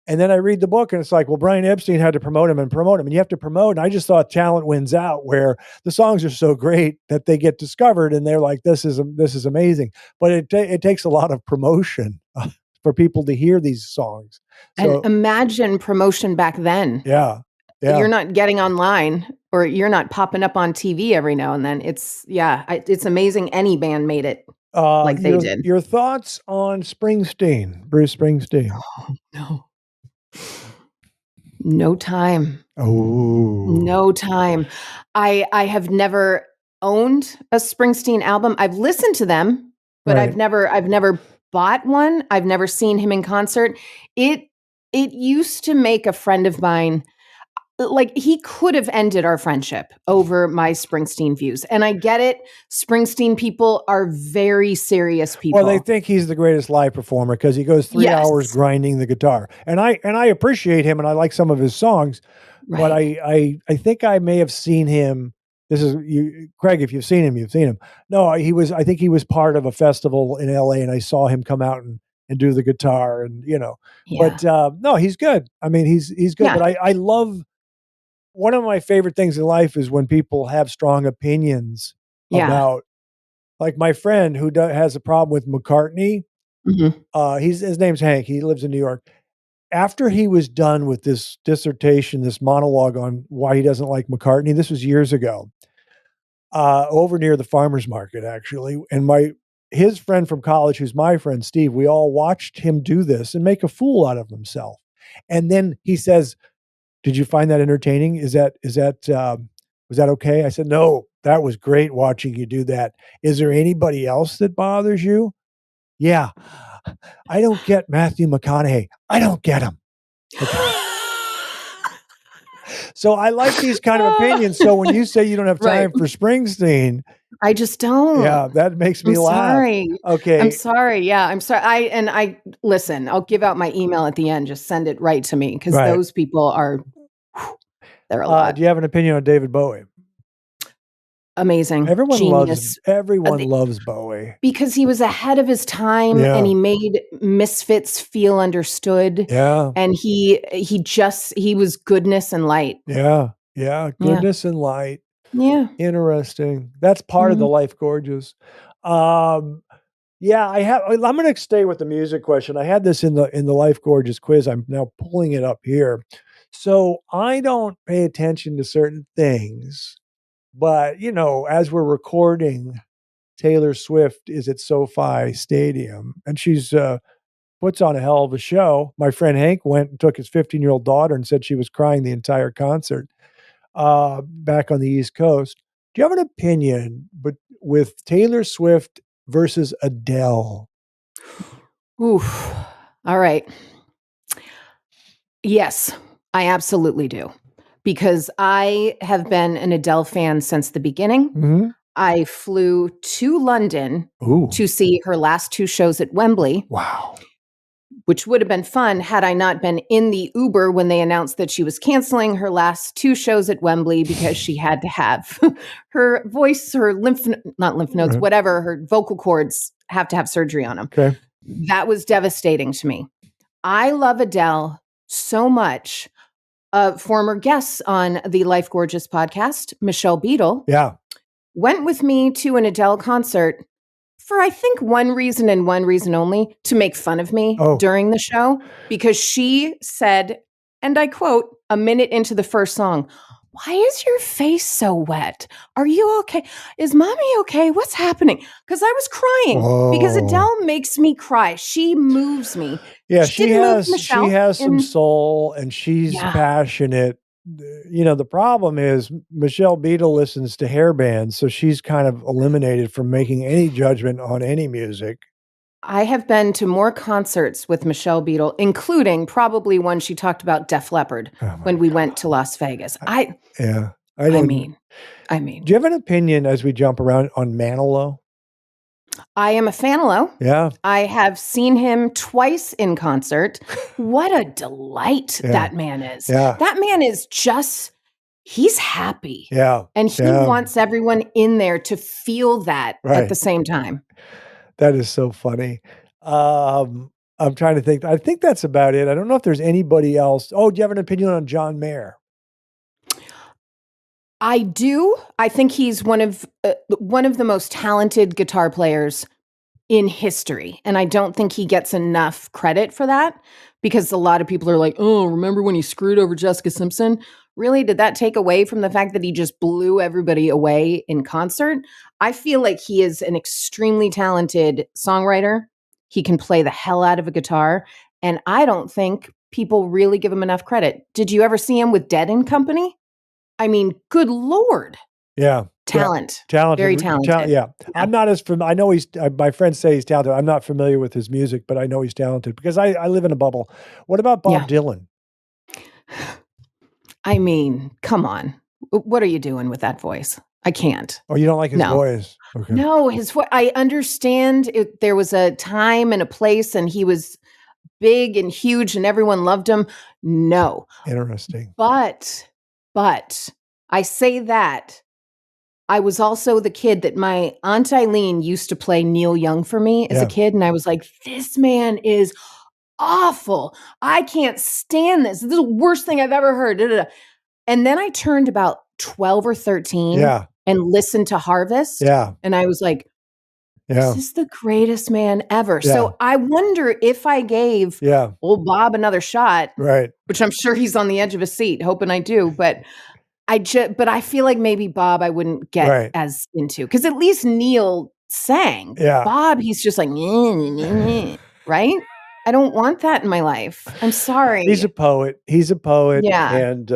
S2: And then I read the book and it's like, well, Brian Epstein had to promote him. And you have to promote. And I just thought talent wins out, where the songs are so great that they get discovered and they're like, this is amazing. But it takes a lot of promotion for people to hear these songs.
S3: And
S2: So
S3: imagine promotion back then.
S2: yeah,
S3: You're
S2: yeah.
S3: not getting online or you're not popping up on TV every now and then. It's amazing any band made it like they did.
S2: Your thoughts on Springsteen, Bruce Springsteen?
S3: No. No time.
S2: Oh,
S3: No time. I have never owned a Springsteen album. I've listened to them, but
S2: right.
S3: I've never bought one. I've never seen him in concert. It it used to make a friend of mine, like he could have ended our friendship over my Springsteen views. And I get it. Springsteen people are very serious
S2: Well, they
S3: people.
S2: think he's the greatest live performer because he goes 3 hours
S3: Yes.
S2: grinding the guitar, and I appreciate him and I like some of his songs, but
S3: Right.
S2: I think I may have seen him. This is you, Craig. If you've seen him, you've seen him. No, he was. I think he was part of a festival in L.A. and I saw him come out and do the guitar and
S3: Yeah.
S2: But no, he's good. I mean, he's good.
S3: Yeah.
S2: But I love, one of my favorite things in life is when people have strong opinions
S3: Yeah.
S2: about, like my friend who has a problem with McCartney.
S3: Mhm.
S2: His name's Hank. He lives in New York. After he was done with this dissertation, this monologue on why he doesn't like McCartney, this was years ago, over near the farmer's market, actually. And his friend from college, who's my friend Steve, we all watched him do this and make a fool out of himself. And then he says, "Did you find that entertaining? Was that okay?" I said, "No, that was great watching you do that. Is there anybody else that bothers you?" "Yeah, I don't get Matthew McConaughey. I don't get him." Okay. So I like these kind of opinions. So when you say you don't have
S3: Right.
S2: time for Springsteen,
S3: I just don't.
S2: yeah, that makes
S3: I'm
S2: me laugh.
S3: sorry. I'm
S2: Okay,
S3: sorry. Yeah, I'm sorry. I listen, I'll give out my email at the end. Just send it right to me because
S2: right.
S3: those people are they're a lot.
S2: Do you have an opinion on David Bowie?
S3: Amazing.
S2: Everyone loves
S3: Genius.
S2: everyone
S3: The
S2: loves Bowie.
S3: because he was ahead of his time and
S2: Yeah,
S3: he made misfits feel understood
S2: yeah,
S3: and he was goodness and light.
S2: yeah, yeah.
S3: Yeah.
S2: Goodness and light.
S3: Yeah.
S2: Interesting. That's part of the
S3: Mhm.
S2: Life Gorgeous. Um, yeah, I'm gonna stay with the music question. I had this in the Life Gorgeous quiz. I'm now pulling it up here. So I don't pay attention to certain things, but as we're recording, Taylor Swift is at SoFi Stadium, and she's puts on a hell of a show. My friend Hank went and took his 15-year-old daughter and said she was crying the entire concert, back on the East Coast. Do you have an opinion with Taylor Swift versus Adele?
S3: Oof. All right. Yes, I absolutely do. Because I have been an Adele fan since the beginning.
S2: Mhm.
S3: I flew to London
S2: Ooh.
S3: to see her last 2 shows at Wembley,
S2: Wow.
S3: which would have been fun had I not been in the Uber when they announced that she was canceling her last 2 shows at Wembley because she had to have her voice, her not lymph nodes,
S2: Right.
S3: whatever, her vocal cords have to have surgery on them.
S2: Okay.
S3: That was devastating to me. I love Adele so much. Former guests on the Life Gorgeous podcast, Michelle Beadle,
S2: Yeah.
S3: went with me to an Adele concert for, I think, one reason and one reason only, to make fun of me
S2: Oh.
S3: during the show, because she said, and I quote, a minute into the first song, "Why is your face so wet? Are you okay? Is mommy okay? What's happening?" Because I was crying because
S2: Whoa.
S3: Adele makes me cry. She moves me.
S2: Yeah,
S3: She
S2: she
S3: didn't move
S2: has
S3: Michelle
S2: some
S3: in-
S2: soul, and she's
S3: Yeah.
S2: passionate. The problem is Michelle Beadle listens to hair bands, so she's kind of eliminated from making any judgment on any music.
S3: I have been to more concerts with Michelle Beadle, including probably one she talked about Def Leppard
S2: Oh my
S3: when we went to Las Vegas.
S2: Yeah. I
S3: I
S2: don't
S3: mean,
S2: Do you have an opinion as we jump around on Manilow?
S3: I am a Fanalo.
S2: Yeah.
S3: I have seen him twice in concert. What a delight
S2: Yeah.
S3: that man is.
S2: Yeah.
S3: That man is he's happy.
S2: Yeah.
S3: And he
S2: Yeah.
S3: wants everyone in there to feel that
S2: Right.
S3: at the same time.
S2: That is so funny. I'm trying to think. I think that's about it. I don't know if there's anybody else. Oh, do you have an opinion on John Mayer?
S3: I do. I think he's one of the most talented guitar players in history, and I don't think he gets enough credit for that, because a lot of people are like, "Oh, remember when he screwed over Jessica Simpson?" Really, did that take away from the fact that he just blew everybody away in concert? I feel like he is an extremely talented songwriter. He can play the hell out of a guitar, and I don't think people really give him enough credit. Did you ever see him with Dead and Company? I mean, good Lord.
S2: Yeah.
S3: Talent.
S2: Talented.
S3: Very talented.
S2: Yeah. I'm not as I know my friends say he's talented. I'm not familiar with his music, but I know he's talented because I live in a bubble. What about Bob Dylan?
S3: I mean, come on. What are you doing with that voice? I can't.
S2: Oh, you don't like his voice? Okay.
S3: No, his voice. I understand there was a time and a place and he was big and huge and everyone loved him. No.
S2: Interesting.
S3: But I say that I was also the kid that my Aunt Eileen used to play Neil Young for me as a kid. And I was like, this man is awful. I can't stand this. This is the worst thing I've ever heard. And then I turned about 12 or 13 and listened to Harvest.
S2: Yeah.
S3: And I was like, this is the greatest man ever.
S2: Yeah.
S3: So I wonder if I gave old Bob another shot, which I'm sure he's on the edge of a seat, hoping I do. But I feel like maybe Bob I wouldn't get as into, because at least Neil sang.
S2: Yeah.
S3: Bob, he's just like, right? I don't want that in my life. I'm sorry.
S2: He's a poet.
S3: Yeah.
S2: And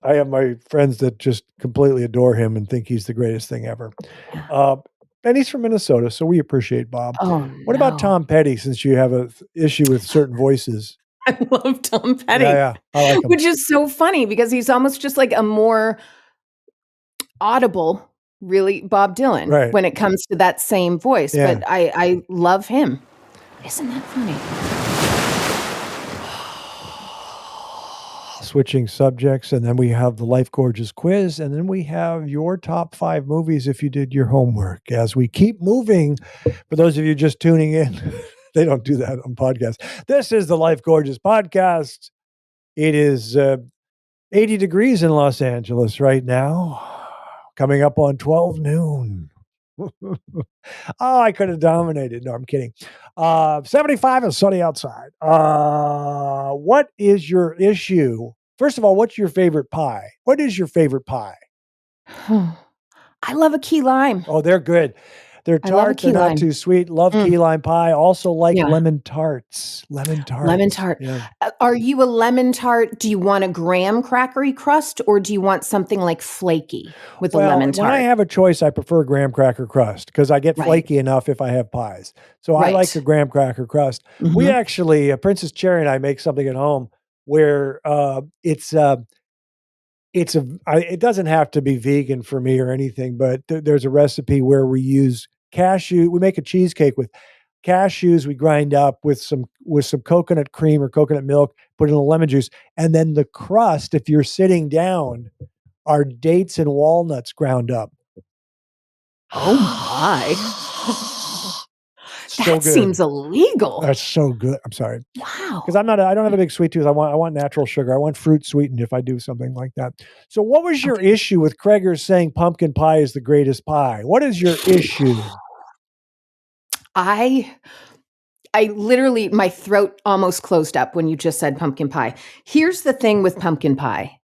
S2: I have my friends that just completely adore him and think he's the greatest thing ever. And he's from Minnesota, so we appreciate Bob. What about Tom Petty, since you have an issue with certain voices?
S3: I love Tom Petty.
S2: Yeah, I like him.
S3: Which is so funny because he's almost just like a more audible, really, Bob Dylan when it comes to that same voice.
S2: Yeah.
S3: But I love him. Isn't that funny?
S2: Switching subjects, and then we have the Life Gorgeous quiz, and then we have your top 5 movies if you did your homework. As we keep moving, for those of you just tuning in, they don't do that on podcasts. This is the Life Gorgeous podcast. It is 80 degrees in Los Angeles right now, coming up on 12 noon. Oh, I could have dominated. No, I'm kidding. 75 and sunny outside. What is your issue? First of all, what's your favorite pie? What is your favorite pie?
S3: I love a key lime.
S2: Oh, they're good. They're tart. They're not too sweet. Love key lime pie. Also like lemon tarts. Lemon tart. Yeah.
S3: Are you a lemon tart? Do you want a graham crackery crust, or do you want something like flaky with a lemon tart?
S2: When I have a choice, I prefer graham cracker crust because I get flaky enough if I have pies. So I like the graham cracker crust. Mm-hmm. We actually, Princess Cherry and I make something at home where it's it doesn't have to be vegan for me or anything, but there's a recipe where we use cashew. We make a cheesecake with cashews we grind up with some coconut cream or coconut milk, put in a lemon juice, and then the crust, if you're sitting down, are dates and walnuts ground up.
S3: Oh my.
S2: So
S3: That
S2: good.
S3: seems illegal.
S2: That's so good. I'm sorry.
S3: Wow.
S2: Because I don't have a big sweet tooth. I want natural sugar. I want fruit sweetened if I do something like that. So what was your issue with Kreger saying pumpkin pie is the greatest pie? What is your issue?
S3: I literally, my throat almost closed up when you just said pumpkin pie. Here's the thing with pumpkin pie.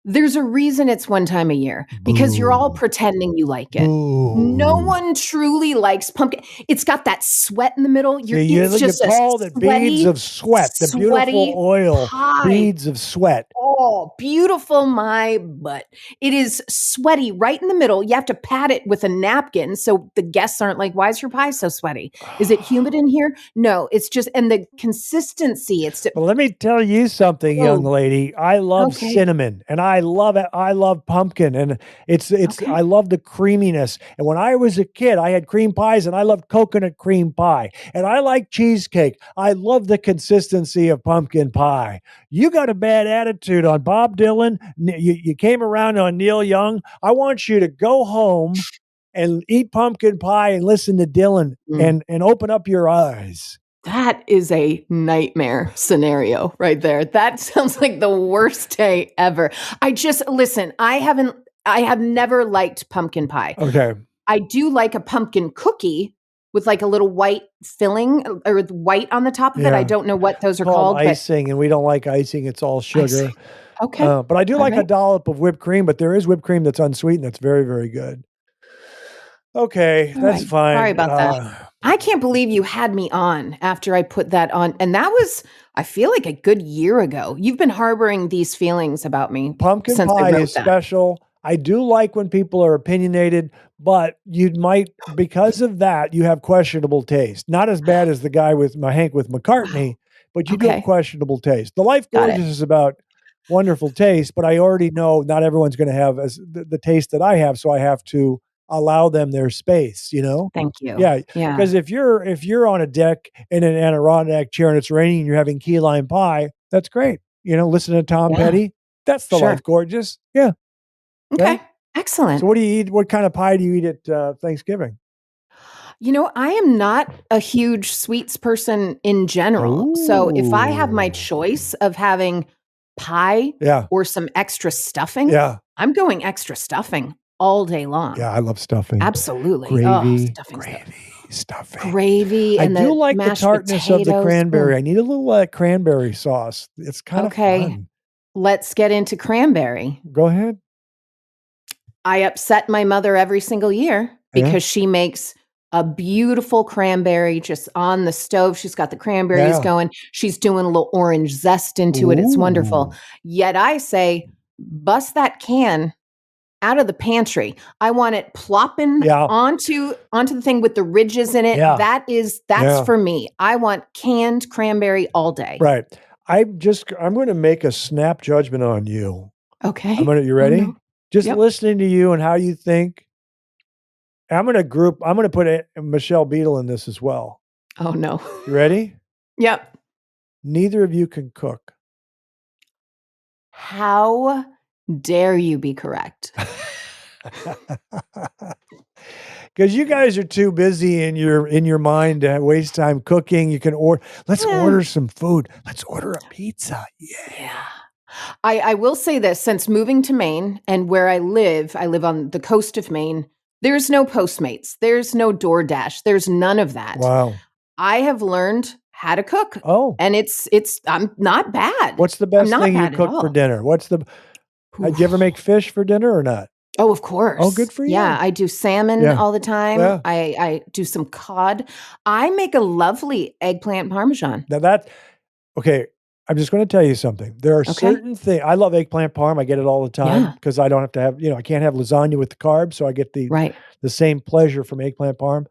S3: There's a reason it's one time a year, because you're all pretending you like it. No one truly likes pumpkin. It's got that sweat in the middle. It's just
S2: you call it beads of sweat, the beautiful oil,
S3: pie.
S2: beads of sweat.
S3: Oh, beautiful, my butt. It is sweaty right in the middle. You have to pat it with a napkin so the guests aren't like, why is your pie so sweaty? Is it humid in here? No, it's just, and the consistency.
S2: Well, let me tell you something, young lady. I love cinnamon, and I love it. I love pumpkin, and I love the creaminess. And when I was a kid, I had cream pies, and I loved coconut cream pie, and I like cheesecake. I love the consistency of pumpkin pie. You got a bad attitude on Bob Dylan. You came around on Neil Young. I want you to go home and eat pumpkin pie and listen to Dylan and open up your eyes.
S3: That is a nightmare scenario right there. That sounds like the worst day ever. Listen, I have never liked pumpkin pie.
S2: Okay.
S3: I do like a pumpkin cookie with like a little white filling or white on the top of it. I don't know what those are called.
S2: Icing, and we don't like icing. It's all sugar.
S3: Icing. Okay.
S2: But I do like a dollop of whipped cream, but there is whipped cream that's unsweetened. That's very, very good. Okay, that's fine.
S3: Sorry about that. I can't believe you had me on after I put that on. And that was, I feel like, a good year ago. You've been harboring these feelings about me.
S2: Pumpkin pie is special. I do like when people are opinionated, but you might, because of that, you have questionable taste. Not as bad as the guy with Hank with McCartney, but you do have questionable taste. The Life Gorgeous is about wonderful taste, but I already know not everyone's going to have the taste that I have, so I have to allow them their space, you know?
S3: Thank you.
S2: Yeah. Because if you're on a deck in an Adirondack chair and it's raining and you're having key lime pie, that's great. You know, listen to Tom Petty. That's the Life Gorgeous. Yeah.
S3: Okay. Excellent.
S2: So what do you eat? What kind of pie do you eat at Thanksgiving?
S3: You know, I am not a huge sweets person in general.
S2: Ooh.
S3: So if I have my choice of having pie or some extra stuffing, I'm going extra stuffing all day long.
S2: Yeah, I love stuffing.
S3: Absolutely.
S2: Gravy, stuffing. Gravy. I do like the tartness of the cranberry. I need a little cranberry sauce. It's kind of fun.
S3: Let's get into cranberry.
S2: Go ahead.
S3: I upset my mother every single year because she makes a beautiful cranberry just on the stove. She's got the cranberries going. She's doing a little orange zest into it. It's wonderful. Yet I say, bust that can out of the pantry. I want it plopping onto the thing with the ridges in it. That's for me. I want canned cranberry all day.
S2: Right. I'm going to make a snap judgment on you.
S3: Okay.
S2: You ready? Just listening to you and how you think. I'm going to put Michelle Beadle in this as well.
S3: Oh no.
S2: You ready?
S3: Yep.
S2: Neither of you can cook.
S3: How dare you be correct?
S2: Because you guys are too busy in your mind to waste time cooking. You can let's order some food. Let's order a pizza. Yeah.
S3: I will say this, since moving to Maine and where I live on the coast of Maine, there's no Postmates. There's no DoorDash. There's none of that.
S2: Wow.
S3: I have learned how to cook.
S2: Oh.
S3: And I'm not bad.
S2: What's the best thing you cook for dinner? Did you ever make fish for dinner or not?
S3: Oh, of course.
S2: Oh, good for you.
S3: Yeah, I do salmon all the time. Yeah. I do some cod. I make a lovely eggplant parmesan.
S2: Now okay, I'm just going to tell you something. There are certain things. I love eggplant parm. I get it all the time because I don't have to have, I can't have lasagna with the carbs, so I get the same pleasure from eggplant parm.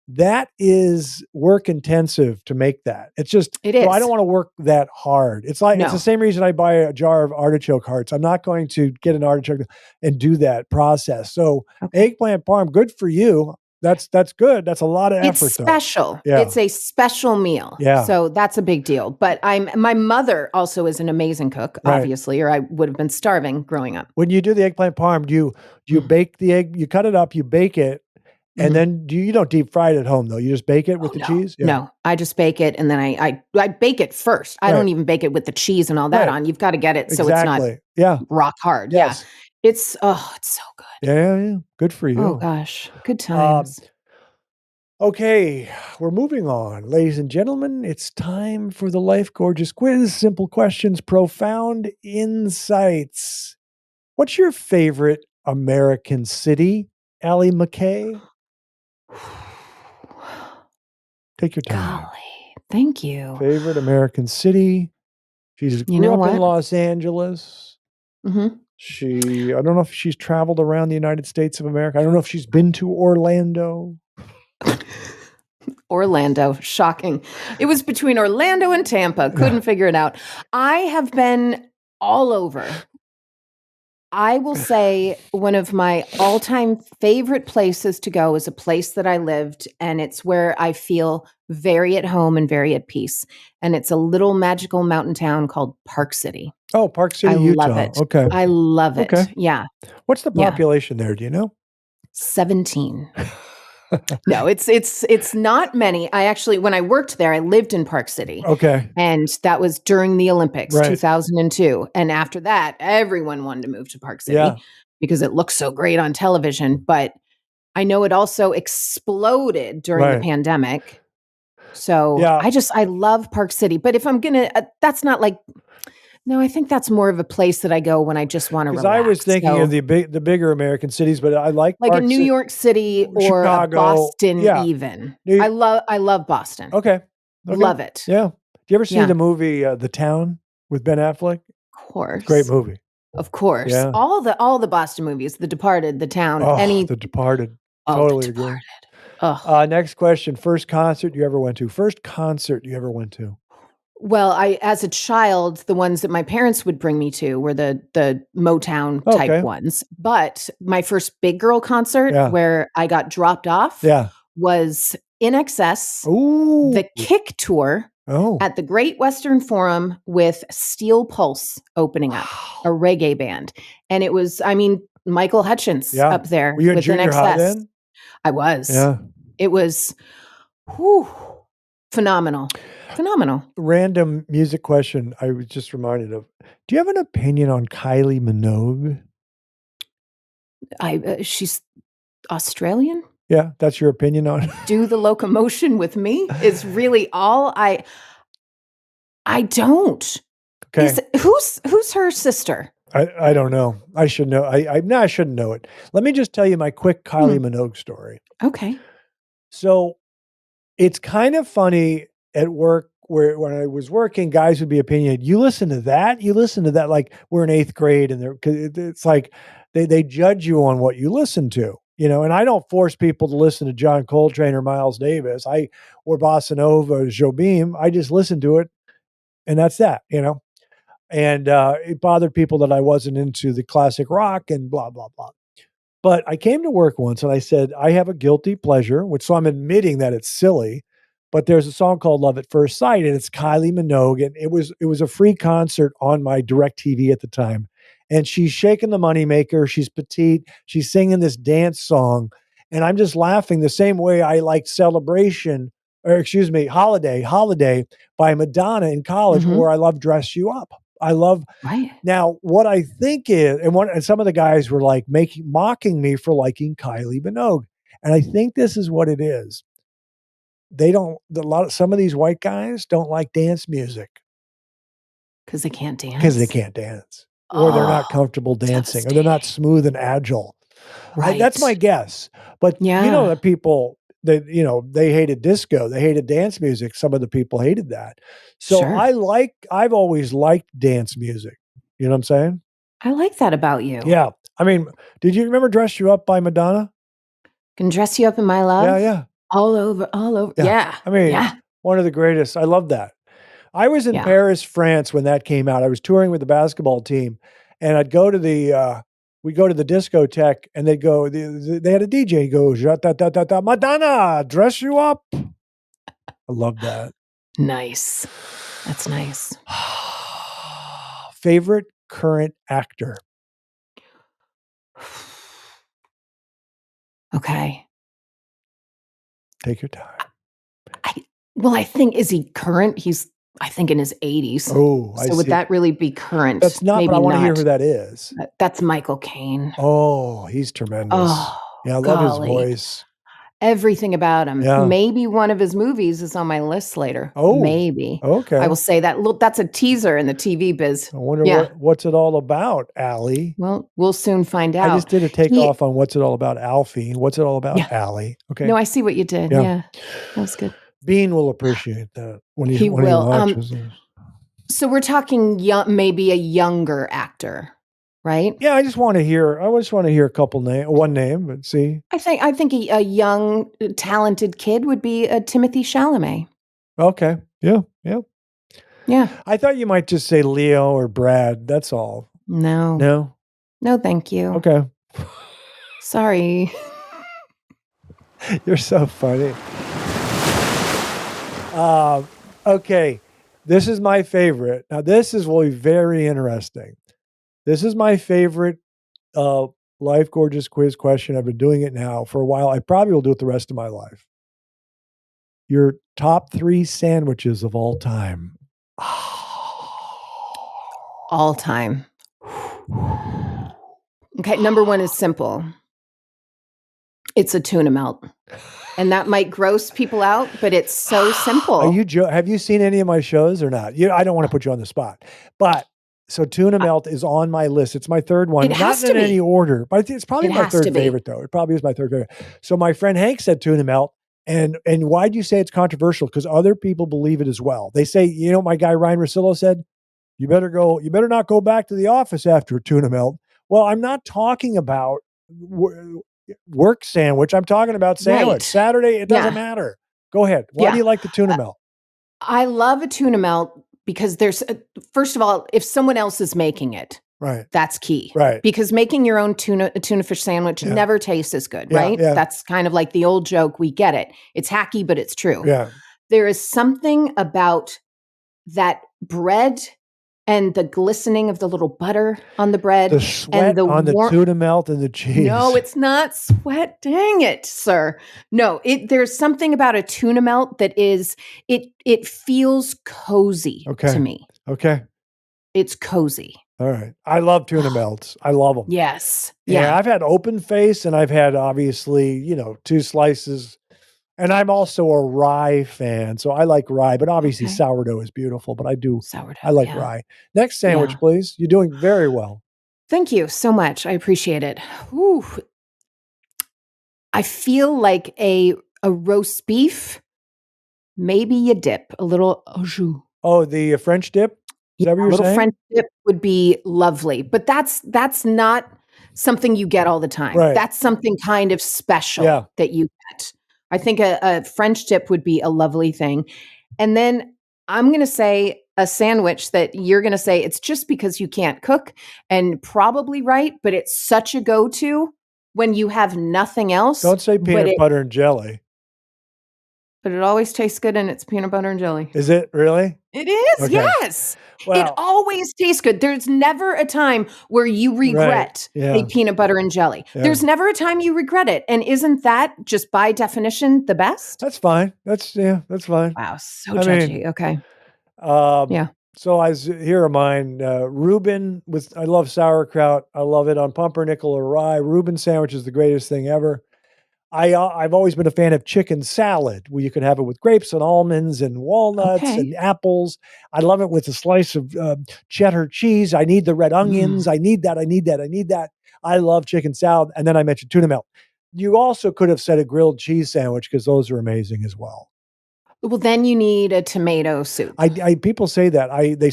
S2: that is work intensive to make that. It's just,
S3: It
S2: so I
S3: is.
S2: don't want to work that hard. It's like, it's
S3: No.
S2: the same reason I buy a jar of artichoke hearts. I'm not going to get an artichoke and do that process. So
S3: Okay.
S2: eggplant parm, good for you. That's good. That's a lot of
S3: It's
S2: effort though.
S3: special.
S2: Yeah.
S3: It's a special meal.
S2: Yeah.
S3: So that's a big deal. But my mother also is an amazing cook,
S2: Right.
S3: obviously, or I would have been starving growing up.
S2: When you do the eggplant parm, do you bake the egg, you cut it up, you bake it, and
S3: Mhm.
S2: then you don't deep fry it at home though. You just bake it with the
S3: No.
S2: cheese? Yeah.
S3: No, I just bake it and then I bake it first. I
S2: Right.
S3: don't even bake it with the cheese and all that
S2: Right.
S3: on. You've got to get it so it's not
S2: Exactly. Yeah.
S3: rock hard.
S2: Yes.
S3: Yeah. It's so good.
S2: Yeah. Good for you.
S3: Oh gosh. Good times.
S2: Okay, we're moving on. Ladies and gentlemen, it's time for the Life Gorgeous quiz. Simple questions, profound insights. What's your favorite American city, Allie Mac Kay? Take your time.
S3: Golly. Thank you.
S2: Favorite American city. She's
S3: You
S2: grew
S3: know
S2: up in
S3: what?
S2: Los Angeles.
S3: Hmm.
S2: I don't know if she's traveled around the United States of America. I don't know if she's been to Orlando.
S3: Orlando. Shocking. It was between Orlando and Tampa. Couldn't figure it out. I have been all over. I will say one of my all-time favorite places to go is a place that I lived, and it's where I feel very at home and very at peace. And it's a little magical mountain town called Park City.
S2: Oh, Park City,
S3: I
S2: Utah.
S3: love it.
S2: Okay.
S3: I love it.
S2: Okay.
S3: Yeah.
S2: What's the
S3: Yeah.
S2: population there? Do you know?
S3: 17. No, it's not many. I actually, when I worked there, I lived in Park City.
S2: Okay.
S3: And that was during the Olympics,
S2: Right.
S3: 2002. And after that, everyone wanted to move to Park City
S2: Yeah.
S3: because it looks so great on television. But I know it also exploded during the
S2: Right.
S3: pandemic. So
S2: Yeah.
S3: I love Park City. But if I'm going to, that's not like, no, I think that's more of a place that I go when I just want to
S2: Because
S3: relax.
S2: I was thinking
S3: So,
S2: of the bigger American cities, but I like
S3: like
S2: Park
S3: a New
S2: Ci-
S3: York City or
S2: Chicago.
S3: a Boston
S2: Yeah.
S3: even.
S2: New-
S3: I love Boston.
S2: Okay.
S3: Love it.
S2: Yeah. Do you ever see
S3: Yeah.
S2: the movie The Town with Ben Affleck?
S3: Of course.
S2: Great movie.
S3: Of course.
S2: Yeah.
S3: All the Boston movies, The Departed, The Town,
S2: Oh,
S3: any
S2: The Departed.
S3: The
S2: Totally agree.
S3: Departed. Oh.
S2: Next question. First concert you ever went to?
S3: Well, as a child, the ones that my parents would bring me to were the Motown type
S2: Okay.
S3: ones. But my first big girl concert
S2: Yeah.
S3: where I got dropped off
S2: Yeah.
S3: was In Excess,
S2: Ooh.
S3: the Kick Tour
S2: Oh.
S3: at the Great Western Forum with Steel Pulse opening up, a reggae band. And it was, Michael Hutchins
S2: Yeah.
S3: up there
S2: Were you in
S3: with In
S2: junior high
S3: Excess.
S2: then?
S3: I was.
S2: Yeah.
S3: It was phenomenal. Phenomenal.
S2: Random music question I was just reminded of. Do you have an opinion on Kylie Minogue?
S3: She's Australian.
S2: Yeah, that's your opinion on it?
S3: Do the locomotion with me is really all I don't.
S2: Okay.
S3: Who's her sister?
S2: I don't know. I should know. I shouldn't know it. Let me just tell you my quick Kylie Minogue story.
S3: Okay.
S2: So it's kind of funny at work where when I was working, guys would be opinionated. You listen to that. Like we're in 8th grade, and it's like they judge you on what you listen to, And I don't force people to listen to John Coltrane or Miles Davis, or Bossa Nova or Jobim. I just listen to it, and that's that, And it bothered people that I wasn't into the classic rock and blah blah blah. But I came to work once and I said, I have a guilty pleasure, so I'm admitting that it's silly, but there's a song called Love at First Sight, and it's Kylie Minogue, and it was a free concert on my DirecTV at the time. And she's shaking the moneymaker, she's petite, she's singing this dance song, and I'm just laughing the same way I liked Holiday by Madonna in college, or I love Dress You Up.
S3: Right.
S2: Now, what I think is, and some of the guys were like mocking me for liking Kylie Minogue. And I think this is what it is. Some of these white guys don't like dance music.
S3: Because they can't dance.
S2: Or they're not comfortable dancing, or they're not smooth and agile.
S3: Right.
S2: That's my guess. But the people that, they hated disco, they hated dance music. Some of the people hated that. So
S3: Sure.
S2: I've always liked dance music. You know what I'm saying?
S3: I like that about you.
S2: Yeah. Did you remember Dress You Up by Madonna?
S3: Can dress you up in my love.
S2: Yeah.
S3: All over. Yeah.
S2: I mean,
S3: Yeah.
S2: one of the greatest. I love that. I was in
S3: Yeah.
S2: Paris, France when that came out. I was touring with the basketball team, and I'd go to we'd go to the discotheque, and they'd go, they had a DJ go, Madonna, dress you up. I love that.
S3: Nice. That's nice.
S2: Favorite current actor?
S3: Okay.
S2: Take your time.
S3: I think, is he current? He's, I think, in his 80s.
S2: Oh, I
S3: So
S2: see.
S3: would that really be current?
S2: That's not,
S3: Maybe
S2: but I want to hear
S3: not.
S2: who that is.
S3: That's Michael Caine.
S2: Oh, he's tremendous.
S3: Oh,
S2: Yeah, I love his
S3: golly.
S2: voice.
S3: Everything about him.
S2: Yeah.
S3: Maybe one of his movies is on my list later.
S2: Oh,
S3: maybe.
S2: Okay.
S3: I will say that. Look, that's a teaser in the TV biz.
S2: I wonder
S3: Yeah.
S2: what's it all about, Allie?
S3: Well, we'll soon find out.
S2: I just did a takeoff on what's it all about, Alfie. What's it all about,
S3: Yeah.
S2: Allie? Okay.
S3: No, I see what you did.
S2: Yeah.
S3: Yeah. That was good.
S2: Bean will appreciate that when he
S3: will.
S2: watches this.
S3: So we're talking maybe a younger actor, right?
S2: Yeah, I just want to hear a couple one name, but see.
S3: I think a young, talented kid would be Timothy Chalamet.
S2: Okay. Yeah.
S3: Yeah.
S2: I thought you might just say Leo or Brad. That's all.
S3: No.
S2: No?
S3: Thank you.
S2: Okay.
S3: Sorry.
S2: You're so funny. Okay. This is my favorite. Now, this is really very interesting. This is my favorite Life Gorgeous quiz question. I've been doing it now for a while. I probably will do it the rest of my life. Your top 3 sandwiches of all time.
S3: All time. Okay, number 1 is simple. It's a tuna melt. And that might gross people out, but it's so simple.
S2: Have you seen any of my shows or not? I don't want to put you on the spot. But so tuna melt is on my list. It's my third one.
S3: It has
S2: Not
S3: to
S2: in
S3: be.
S2: any order, but it's probably
S3: It
S2: my
S3: has to
S2: third
S3: be.
S2: favorite though. It probably is my third favorite. So my friend Hank said tuna melt. And why'd you say it's controversial? Because other people believe it as well. They say, my guy Ryan Russillo said, you better not go back to the office after a tuna melt. Well, I'm not talking about work sandwich. I'm talking about sandwich.
S3: Right.
S2: Saturday, it doesn't matter. Go ahead. Why do you like the tuna melt?
S3: I love a tuna melt because first of all, if someone else is making it,
S2: right,
S3: that's key.
S2: Right.
S3: Because making your own a tuna fish sandwich never tastes as good, right?
S2: Yeah.
S3: That's kind of like the old joke. We get it. It's hacky, but it's true.
S2: Yeah.
S3: There is something about that bread and the glistening of the little butter on the bread.
S2: The sweat
S3: and
S2: on the tuna melt and the cheese.
S3: No, it's not sweat. Dang it, sir. No, there's something about a tuna melt that is, it feels cozy to me.
S2: Okay.
S3: It's cozy.
S2: All right. I love tuna melts. I love them.
S3: Yes.
S2: Yeah. I've had open face and I've had obviously, 2 slices. And I'm also a rye fan. So I like rye, but obviously sourdough is beautiful, but I like rye. Next sandwich, please. You're doing very well.
S3: Thank you so much. I appreciate it. Ooh. I feel like a roast beef, maybe you dip a little au jus.
S2: Oh, the French dip? Is that what you're
S3: a little
S2: saying?
S3: French dip would be lovely, but that's not something you get all the time.
S2: Right.
S3: That's something kind of special that you get. I think a French dip would be a lovely thing. And then I'm going to say a sandwich that you're going to say it's just because you can't cook, and probably right, but it's such a go-to when you have nothing else.
S2: Don't say peanut butter and jelly.
S3: But it always tastes good, and it's peanut butter and jelly.
S2: Is it really?
S3: It is,
S2: Okay.
S3: yes.
S2: Well,
S3: it always tastes good. There's never a time where you regret a peanut butter and jelly.
S2: Yeah.
S3: There's never a time you regret it. And isn't that just by definition the best?
S2: That's fine. That's fine.
S3: Wow, so judgy. Okay.
S2: So here are mine. Reuben I love sauerkraut. I love it on pumpernickel or rye. Reuben sandwich is the greatest thing ever. I've always been a fan of chicken salad, where you can have it with grapes and almonds and walnuts and apples. I love it with a slice of cheddar cheese. I need the red onions. I need that. I love chicken salad. And then I mentioned tuna melt. You also could have said a grilled cheese sandwich, because those are amazing as well.
S3: Well, then you need a tomato soup.
S2: People say that.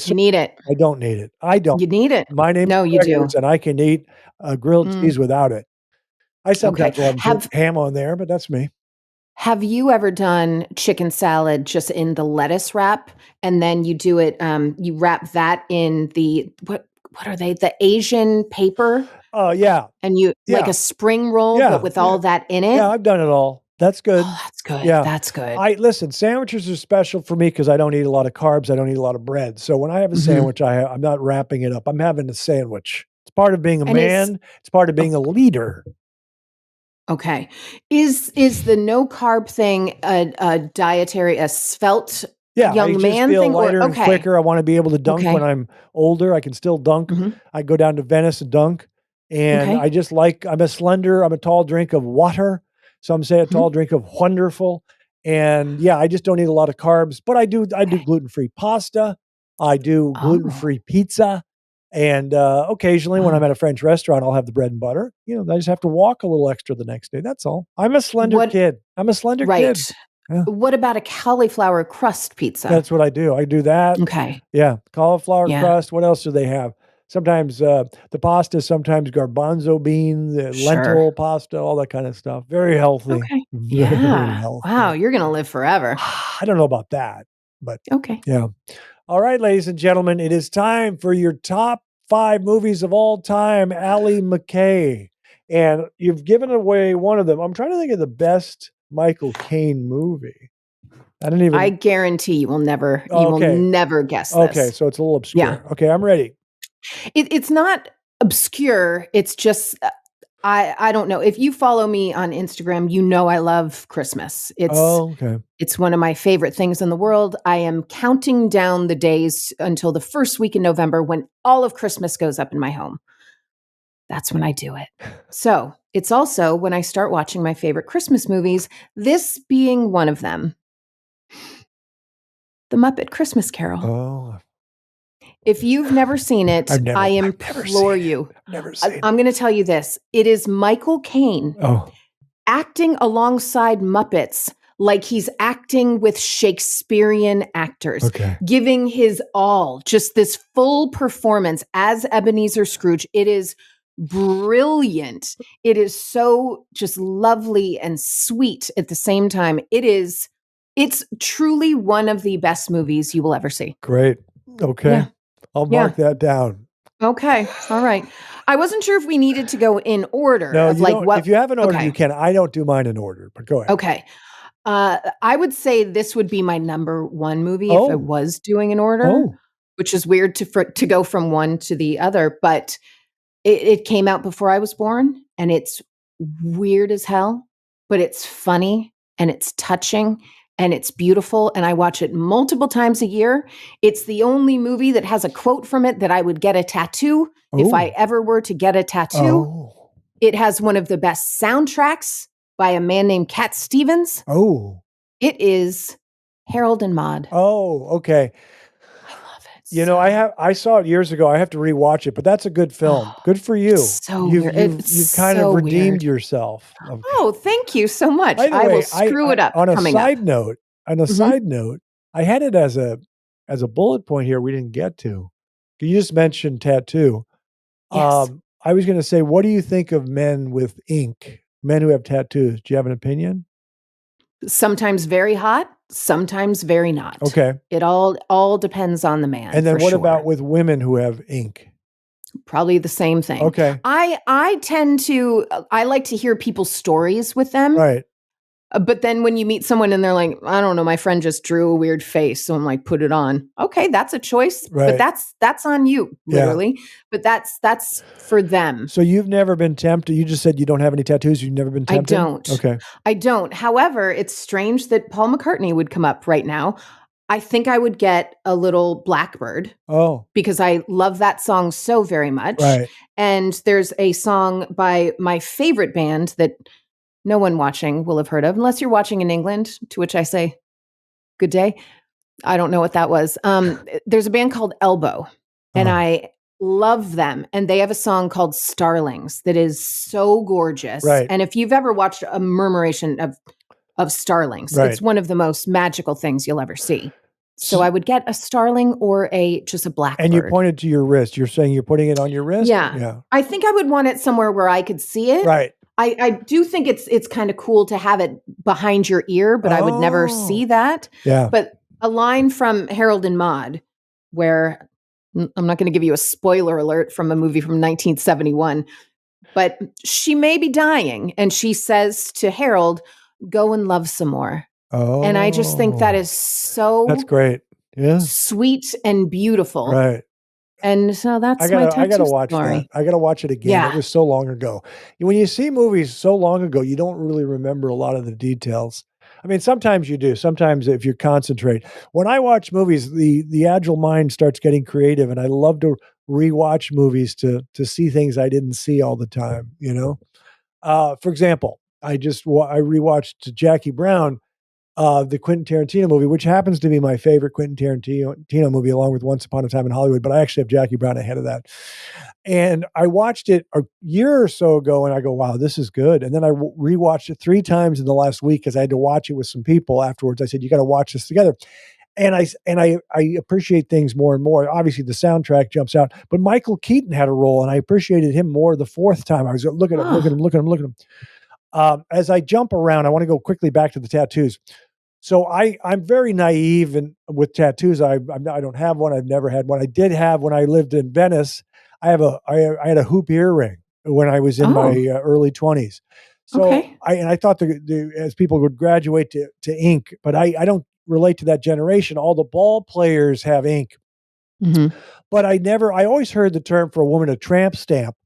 S3: You need it.
S2: I don't need it. I don't.
S3: You need it.
S2: My name
S3: No,
S2: is
S3: you do.
S2: Edwards, and I can eat a grilled cheese without it. I sometimes have ham on there, but that's me.
S3: Have you ever done chicken salad just in the lettuce wrap, and then you do it? You wrap that in the what are they? The Asian paper,
S2: Oh, yeah.
S3: and you like
S2: Yeah.
S3: a spring roll, but
S2: Yeah.
S3: with all that in it.
S2: Yeah, I've done it all. That's good.
S3: Oh, that's good.
S2: Yeah.
S3: That's good.
S2: Listen, sandwiches are special for me because I don't eat a lot of carbs. I don't eat a lot of bread. So when I have a
S3: Mhm.
S2: sandwich, I'm not wrapping it up. I'm having a sandwich. It's part of being a
S3: And
S2: man. It's part of being a leader.
S3: Okay. Is the no carb thing a dietary, a svelte
S2: Yeah, I
S3: young
S2: just
S3: man
S2: feel
S3: thing? Or
S2: lighter and
S3: okay.
S2: quicker. I want to be able to dunk when
S3: Okay.
S2: I'm older. I can still dunk.
S3: Mhm.
S2: I go down to Venice and dunk. And
S3: Okay.
S2: I just I'm a tall drink of water. Some say a
S3: Mhm.
S2: tall drink of wonderful. And yeah, I just don't eat a lot of carbs, but I do
S3: Okay.
S2: gluten-free pasta. I do
S3: Oh.
S2: gluten-free pizza. And occasionally when I'm
S3: Oh.
S2: at a French restaurant, I'll have the bread and butter. I just have to walk a little extra the next day. That's all. I'm a slender
S3: What
S2: kid. I'm a slender
S3: right.
S2: kid. Yeah,
S3: What about a cauliflower crust pizza?
S2: that's what I do. I do that.
S3: Okay.
S2: Yeah, cauliflower
S3: Yeah.
S2: crust. What else do they have? Sometimes the pasta, sometimes garbanzo beans,
S3: Sure.
S2: lentil pasta, all that kind of stuff. Very healthy.
S3: Okay.
S2: Very
S3: Yeah. Wow,
S2: healthy.
S3: you're gonna live forever.
S2: I don't know about that, but
S3: Okay.
S2: yeah. All right, ladies and gentlemen, it is time for your top 5 movies of all time, Allie Mac Kay. And you've given away one of them. I'm trying to think of the best Michael Caine movie. I didn't
S3: I
S2: even.
S3: guarantee you will never
S2: Okay.
S3: guess
S2: Okay,
S3: this.
S2: so it's a little
S3: Yeah.
S2: obscure. Okay, I'm ready.
S3: It's not obscure. It's just I don't know. If you follow me on Instagram, you know I love Christmas.
S2: Oh, okay.
S3: It's one of my favorite things in the world. I am counting down the days until the first week in November when all of Christmas goes up in my home. That's when I do it. So it's also when I start watching my favorite Christmas movies, this being one of them. The Muppet Christmas Carol.
S2: Oh,
S3: If you've never seen it,
S2: I've never
S3: I
S2: seen
S3: implore
S2: it.
S3: you.
S2: Never seen it.
S3: I'm going to tell you this. It is Michael Caine
S2: Oh,
S3: acting alongside Muppets like he's acting with Shakespearean actors,
S2: okay.
S3: giving his all, just this full performance as Ebenezer Scrooge. It is brilliant. It is so just lovely and sweet at the same time. It's truly one of the best movies you will ever see.
S2: Great. Okay.
S3: Yeah.
S2: I'll
S3: Yeah.
S2: mark that down.
S3: Okay. All right. I wasn't sure if we needed to go in order
S2: No,
S3: of
S2: you
S3: like
S2: don't.
S3: what.
S2: If you have an order,
S3: Okay.
S2: you can. I don't do mine in order, but go ahead.
S3: Okay. I would say this would be my number one movie if I
S2: Oh.
S3: was doing an order,
S2: Oh,
S3: which is weird to go from one to the other, but it came out before I was born and it's weird as hell, but it's funny and it's touching and it's beautiful. And I watch it multiple times a year. It's the only movie that has a quote from it that I would get a tattoo if I
S2: Oh.
S3: ever were to get a tattoo.
S2: oh,
S3: It has one of the best soundtracks by a man named Cat Stevens.
S2: oh,
S3: It is Harold and Maude.
S2: oh. Okay.
S3: I love it.
S2: I saw it years ago. I have to rewatch it, but that's a good film. Good for you.
S3: It's so
S2: You've
S3: weird.
S2: you've
S3: It's
S2: you've kind
S3: so
S2: of redeemed
S3: weird.
S2: yourself. Okay.
S3: Oh, thank you so much.
S2: By the
S3: I
S2: way,
S3: will screw it up
S2: on a
S3: coming up.
S2: side note,
S3: Mhm.
S2: I had it as a bullet point here we didn't get to. You just mentioned tattoo.
S3: Yes.
S2: I was going to say, what do you think of men with ink? Men who have tattoos? Do you have an opinion?
S3: Sometimes very hot, sometimes very not.
S2: Okay.
S3: It all depends on the man.
S2: And then
S3: for
S2: what
S3: sure.
S2: about with women who have ink?
S3: Probably the same thing.
S2: Okay.
S3: I tend to I like to hear people's stories with them.
S2: Right.
S3: But then when you meet someone and they're like, I don't know, my friend just drew a weird face, so I'm like, put it on. Okay, that's a choice,
S2: Right.
S3: but that's on you,
S2: Yeah.
S3: literally. But that's for them.
S2: So you've never been tempted? You just said you don't have any tattoos. You've never been
S3: I
S2: tempted?
S3: don't.
S2: Okay.
S3: I don't. However, it's strange that Paul McCartney would come up right now. I think I would get a little Blackbird
S2: Oh,
S3: because I love that song so very much.
S2: right.
S3: And there's a song by my favorite band that no one watching will have heard of, unless you're watching in England, to which I say, good day. I don't know what that was. There's a band called Elbow, and
S2: Oh.
S3: I love them. And they have a song called Starlings that is so gorgeous.
S2: Right.
S3: And if you've ever watched a murmuration of starlings,
S2: Right.
S3: it's one of the most magical things you'll ever see. So I would get a starling or just a blackbird.
S2: And you pointed to your wrist. You're saying you're putting it on your wrist?
S3: Yeah.
S2: Yeah.
S3: I think I would want it somewhere where I could see it.
S2: Right.
S3: I do think it's kind of cool to have it behind your ear, but I would never see that.
S2: Yeah.
S3: But a line from Harold and Maude, where I'm not going to give you a spoiler alert from a movie from 1971, but she may be dying, and she says to Harold, "Go and love some more."
S2: Oh.
S3: And I just think that is so
S2: That's great. Yeah.
S3: sweet and beautiful.
S2: Right.
S3: And so that's my
S2: I gotta
S3: tattoo
S2: watch
S3: story.
S2: that. I gotta watch it again.
S3: Yeah.
S2: It was so long ago. When you see movies so long ago, you don't really remember a lot of the details. I mean, sometimes you do. Sometimes if you concentrate. When I watch movies, the agile mind starts getting creative, and I love to rewatch movies to see things I didn't see all the time. For example, I rewatched Jackie Brown, the Quentin Tarantino movie, which happens to be my favorite Quentin Tarantino movie, along with Once Upon a Time in Hollywood. But I actually have Jackie Brown ahead of that. And I watched it a year or so ago, and I go, "Wow, this is good." And then I rewatched it 3 times in the last week because I had to watch it with some people afterwards. I said, "You got to watch this together." And I appreciate things more and more. Obviously, the soundtrack jumps out, but Michael Keaton had a role, and I appreciated him more the 4th time. I was looking at him, looking at him. As I jump around, I want to go quickly back to the tattoos. So I'm very naive with tattoos. I don't have one. I've never had one. I did have when I lived in Venice. I had a hoop earring when I was in my early 20s. So
S3: Okay.
S2: I thought as people would graduate to ink, but I don't relate to that generation. All the ball players have ink, but I always heard the term for a woman, a tramp stamp,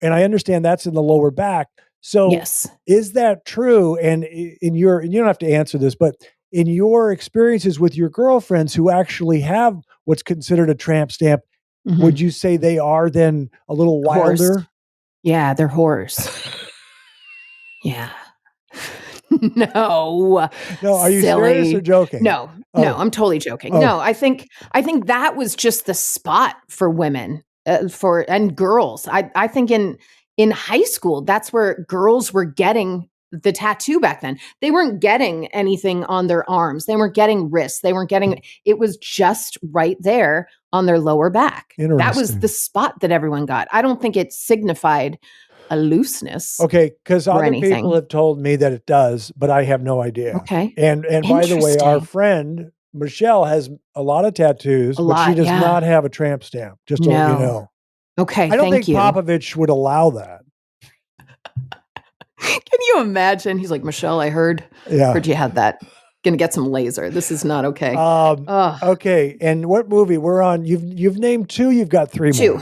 S2: and I understand that's in the lower back. So
S3: Yes.
S2: is that true? And and you don't have to answer this, but in your experiences with your girlfriends who actually have what's considered a tramp stamp, would you say they are then a little wilder?
S3: Horse. Yeah, they're whores. Yeah. No.
S2: No, are you
S3: Silly.
S2: serious or joking?
S3: No, I'm totally joking. No, I think that was just the spot for women, and girls. I think in high school, that's where girls were getting the tattoo back then. They weren't getting anything on their arms. They weren't getting wrists. They weren't getting it was just right there on their lower back. That was the spot that everyone got. I don't think it signified a looseness.
S2: Okay, because other
S3: anything.
S2: people have told me that it does, but I have no idea.
S3: Okay.
S2: And by the way, our
S3: Interesting.
S2: friend Michelle has a lot of tattoos, but she does not have a tramp stamp, just to let you know.
S3: Okay,
S2: I don't
S3: thank
S2: think
S3: you.
S2: Popovich would allow that.
S3: Can you imagine? He's like, "Michelle, I heard you had that. Gonna get some laser. This is not okay."
S2: Okay, and what movie we're on? You've named 2. You've got 3 more.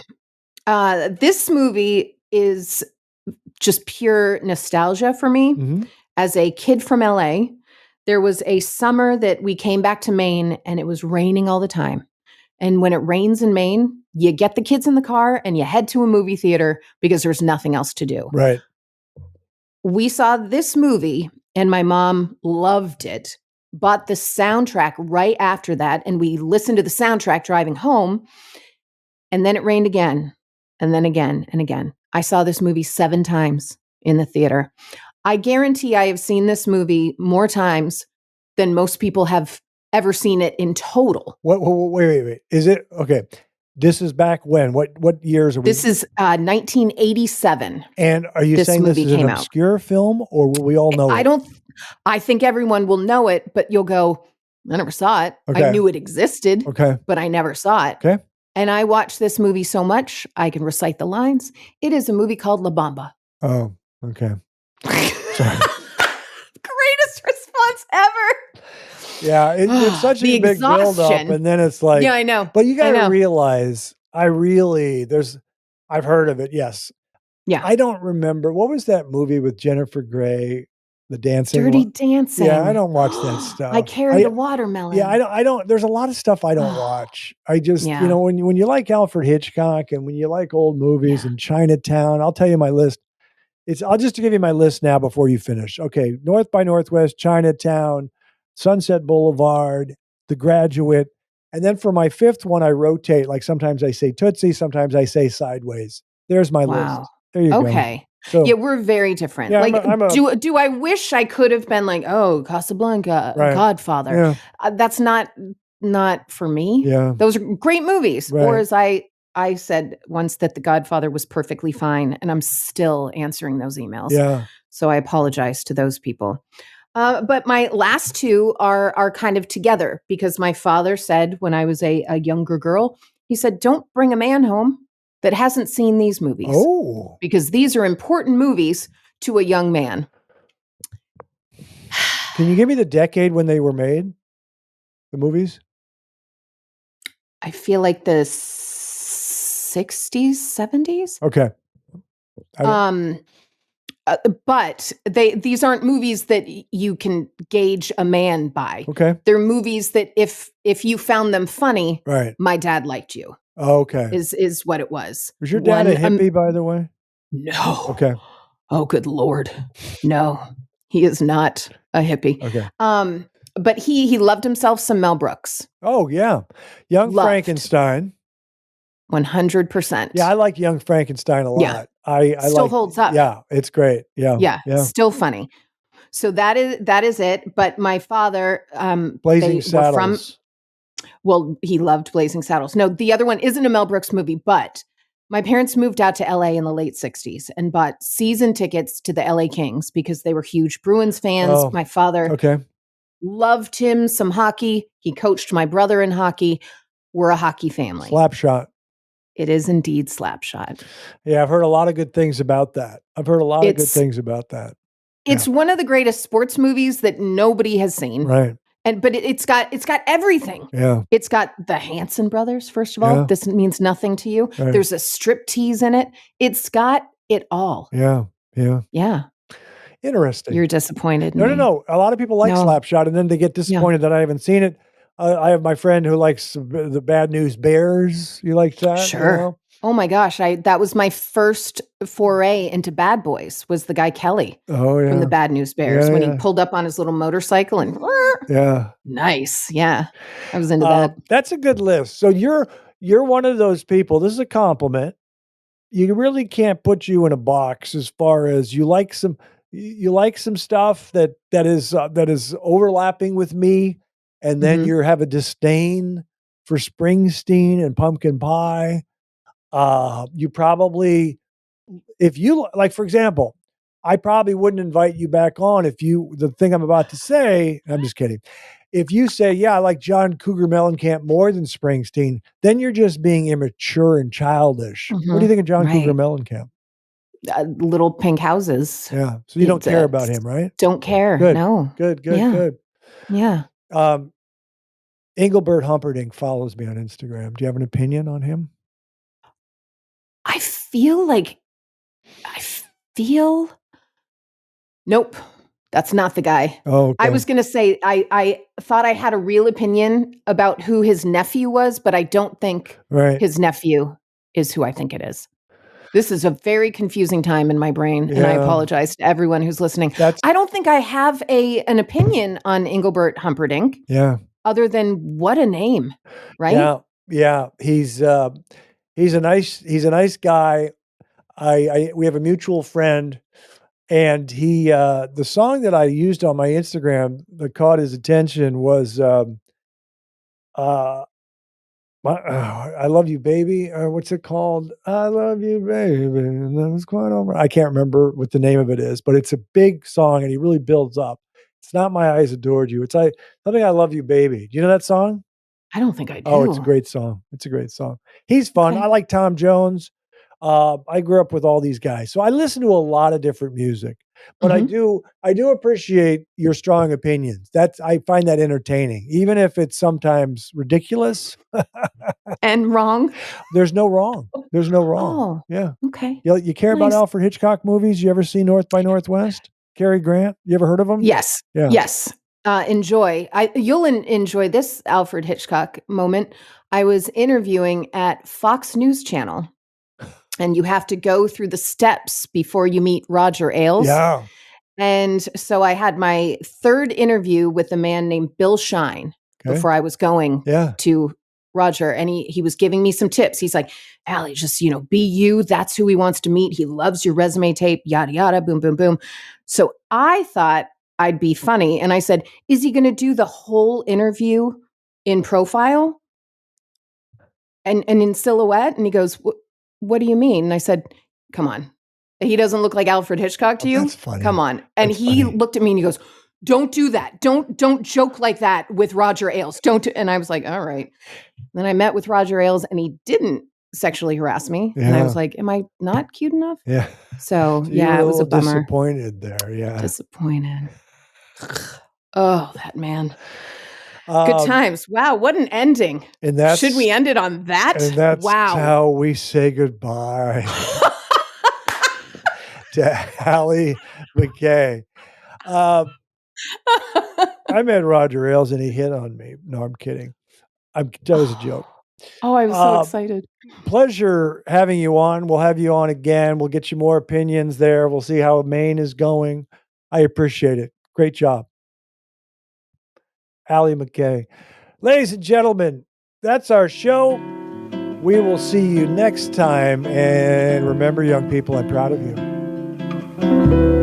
S3: 2. This movie is just pure nostalgia for me. As a kid from LA, there was a summer that we came back to Maine, and it was raining all the time. And when it rains in Maine, you get the kids in the car and you head to a movie theater because there's nothing else to do.
S2: Right.
S3: We saw this movie, and my mom loved it, bought the soundtrack right after that, and we listened to the soundtrack driving home. And then it rained again, and then again, and again. I saw this movie 7 times in the theater. I guarantee I have seen this movie more times than most people have ever seen it in total.
S2: Wait. Is it okay? This is back when? What years are we?
S3: This is 1987.
S2: And are you saying this is an obscure film, or will we all know it?
S3: I think everyone will know it, but you'll go, "I never saw it.
S2: Okay.
S3: I knew it existed, but I never saw it."
S2: Okay.
S3: And I watched this movie so much, I can recite the lines. It is a movie called La Bamba.
S2: Oh, okay. Sorry.
S3: Greatest response ever.
S2: Yeah, it's such a big build-up, and then it's like,
S3: yeah, I know.
S2: But you got to realize, I've heard of it. Yes.
S3: Yeah.
S2: I don't remember what was that movie with Jennifer Grey, the dancing,
S3: Dirty Dancing.
S2: Yeah, I don't watch that stuff.
S3: I Carry the Watermelon.
S2: Yeah, I don't. There's a lot of stuff I don't watch. I just, when you like Alfred Hitchcock and when you like old movies and Chinatown, I'll tell you my list. I'll just give you my list now before you finish. Okay, North by Northwest, Chinatown, Sunset Boulevard, The Graduate, and then for my 5th one, I rotate. Like sometimes I say Tootsie, sometimes I say Sideways. There's my list. There you go.
S3: Okay.
S2: So,
S3: yeah, we're very different.
S2: Yeah,
S3: like, do I wish I could have been like, "Oh, Casablanca, Godfather"?
S2: Yeah.
S3: That's not for me.
S2: Yeah,
S3: those are great movies.
S2: Right.
S3: Or as I I said once that The Godfather was perfectly fine, and I'm still answering those emails.
S2: Yeah.
S3: So I apologize to those people. But my last two are kind of together because my father said when I was a younger girl, he said, "Don't bring a man home that hasn't seen these movies
S2: Oh.
S3: because these are important movies to a young man."
S2: Can you give me the decade when they were made? The movies?
S3: I feel like the 60s, 70s.
S2: Okay. I don't-
S3: Um, but these aren't movies that you can gauge a man by.
S2: Okay.
S3: They're movies that if you found them funny,
S2: Right.
S3: my dad liked you.
S2: Okay.
S3: Is what it was.
S2: Was your dad a hippie, by the way?
S3: No.
S2: Okay.
S3: Oh, good Lord. No, he is not a hippie.
S2: Okay.
S3: But he loved himself some Mel Brooks.
S2: Oh, yeah. Young
S3: Loved.
S2: Frankenstein.
S3: 100%.
S2: Yeah, I like Young Frankenstein a lot.
S3: Yeah.
S2: I
S3: Still
S2: like,
S3: holds up.
S2: Yeah, it's great. Yeah.
S3: Yeah,
S2: Yeah.
S3: still funny. So that is it. But my father,
S2: Blazing
S3: they were from.
S2: Saddles.
S3: Well, he loved Blazing Saddles. No, the other one isn't a Mel Brooks movie, but my parents moved out to LA in the late 60s and bought season tickets to the LA Kings because they were huge Bruins fans.
S2: Oh,
S3: My father
S2: Okay.
S3: loved him some hockey. He coached my brother in hockey. We're a hockey family.
S2: Slapshot.
S3: It is indeed Slapshot.
S2: Yeah, I've heard a lot of good things about that. I've heard a lot of good
S3: It's-
S2: things about that.
S3: It's one of the greatest sports movies that nobody has seen.
S2: Right.
S3: But it's got everything.
S2: Yeah.
S3: It's got the Hanson brothers, first of all.
S2: Yeah.
S3: This means nothing to you.
S2: Right.
S3: There's a strip tease in it. It's got it all.
S2: Yeah. Yeah.
S3: Yeah.
S2: Interesting.
S3: You're disappointed in me.
S2: No. A lot of people like
S3: No.
S2: Slapshot, and then they get disappointed that I haven't seen it. I have my friend who likes the Bad News Bears. You like that?
S3: Sure.
S2: You know?
S3: Oh my gosh, that was my first foray into Bad Boys, was the guy Kelly
S2: Oh, yeah.
S3: from the Bad News Bears
S2: Yeah,
S3: when
S2: yeah.
S3: he pulled up on his little motorcycle and
S2: Yeah.
S3: nice. Yeah. I was into that.
S2: That's a good list. So you're one of those people. This is a compliment. You really can't put you in a box as far as you like some stuff that is overlapping with me, and then
S3: Mhm.
S2: you have a disdain for Springsteen and pumpkin pie. You probably, if you like, for example, I probably wouldn't invite you back on if the thing I'm about to say, I'm just kidding. If you say, yeah, I like John Cougar Mellencamp more than Springsteen, then you're just being immature and childish. What do you think of John Cougar Mellencamp?
S3: Little pink houses.
S2: Yeah. So you don't care about him, right?
S3: Don't care.
S2: Good.
S3: No.
S2: Good.
S3: Yeah. Yeah.
S2: Engelbert Humperdinck follows me on Instagram. Do you have an opinion on him?
S3: I feel nope. That's not the guy.
S2: Oh, okay.
S3: I was going to say, I thought I had a real opinion about who his nephew was, but I don't think his nephew is who I think it is. This is a very confusing time in my brain, and I apologize to everyone who's listening. I don't think I have an opinion on Engelbert Humperdinck.
S2: Yeah.
S3: Other than what a name, right?
S2: Yeah. Yeah. He's a nice guy. We have a mutual friend. And the song that I used on my Instagram that caught his attention was, I Love You, Baby. What's it called? I Love You, Baby. And that was quite all right. I can't remember what the name of it is, but it's a big song and he really builds up. It's not My Eyes Adored You. It's something I Love You, Baby. Do you know that song?
S3: I don't think I do.
S2: Oh, it's a great song. It's a great song. He's fun.
S3: Okay.
S2: I like Tom Jones. I grew up with all these guys, so I listen to a lot of different music. But I do appreciate your strong opinions. I find that entertaining, even if it's sometimes ridiculous
S3: and wrong.
S2: There's no wrong. There's no wrong.
S3: Oh,
S2: yeah.
S3: Okay.
S2: You care about Alfred Hitchcock movies? You ever see North by Northwest? Cary Grant? You ever heard of him?
S3: Yes.
S2: Yeah.
S3: Yes. Enjoy. You'll enjoy this Alfred Hitchcock moment. I was interviewing at Fox News Channel, and you have to go through the steps before you meet Roger Ailes.
S2: Yeah.
S3: And so I had my third interview with a man named Bill Shine before I was going to Roger. And he was giving me some tips. He's like, Allie, just, be you. That's who he wants to meet. He loves your resume tape, yada, yada, boom, boom, boom. So I thought I'd be funny. And I said, is he going to do the whole interview in profile? and in silhouette. And he goes, what do you mean? And I said, come on. He doesn't look like Alfred Hitchcock to you?
S2: That's funny.
S3: Come on. And
S2: That's
S3: he
S2: funny.
S3: looked at me and he goes, don't do that. Don't joke like that with Roger Ailes. Don't. And I was like, all right. Then I met with Roger Ailes and he didn't sexually harass me. And I was like, am I not cute enough?
S2: Yeah.
S3: So
S2: You were
S3: it was a bummer.
S2: disappointed there. Yeah.
S3: Disappointed. Oh, that man. Good times. Wow, what an ending.
S2: And that's,
S3: should we end it on that?
S2: And that's
S3: wow.
S2: how we say goodbye to Allie Mac Kay. I met Roger Ailes and he hit on me. No, I'm kidding. That was a joke.
S3: Oh, I was so excited.
S2: Pleasure having you on. We'll have you on again. We'll get you more opinions there. We'll see how Maine is going. I appreciate it. Great job. Allie Mac Kay. Ladies and gentlemen, that's our show. We will see you next time. And remember, young people, I'm proud of you.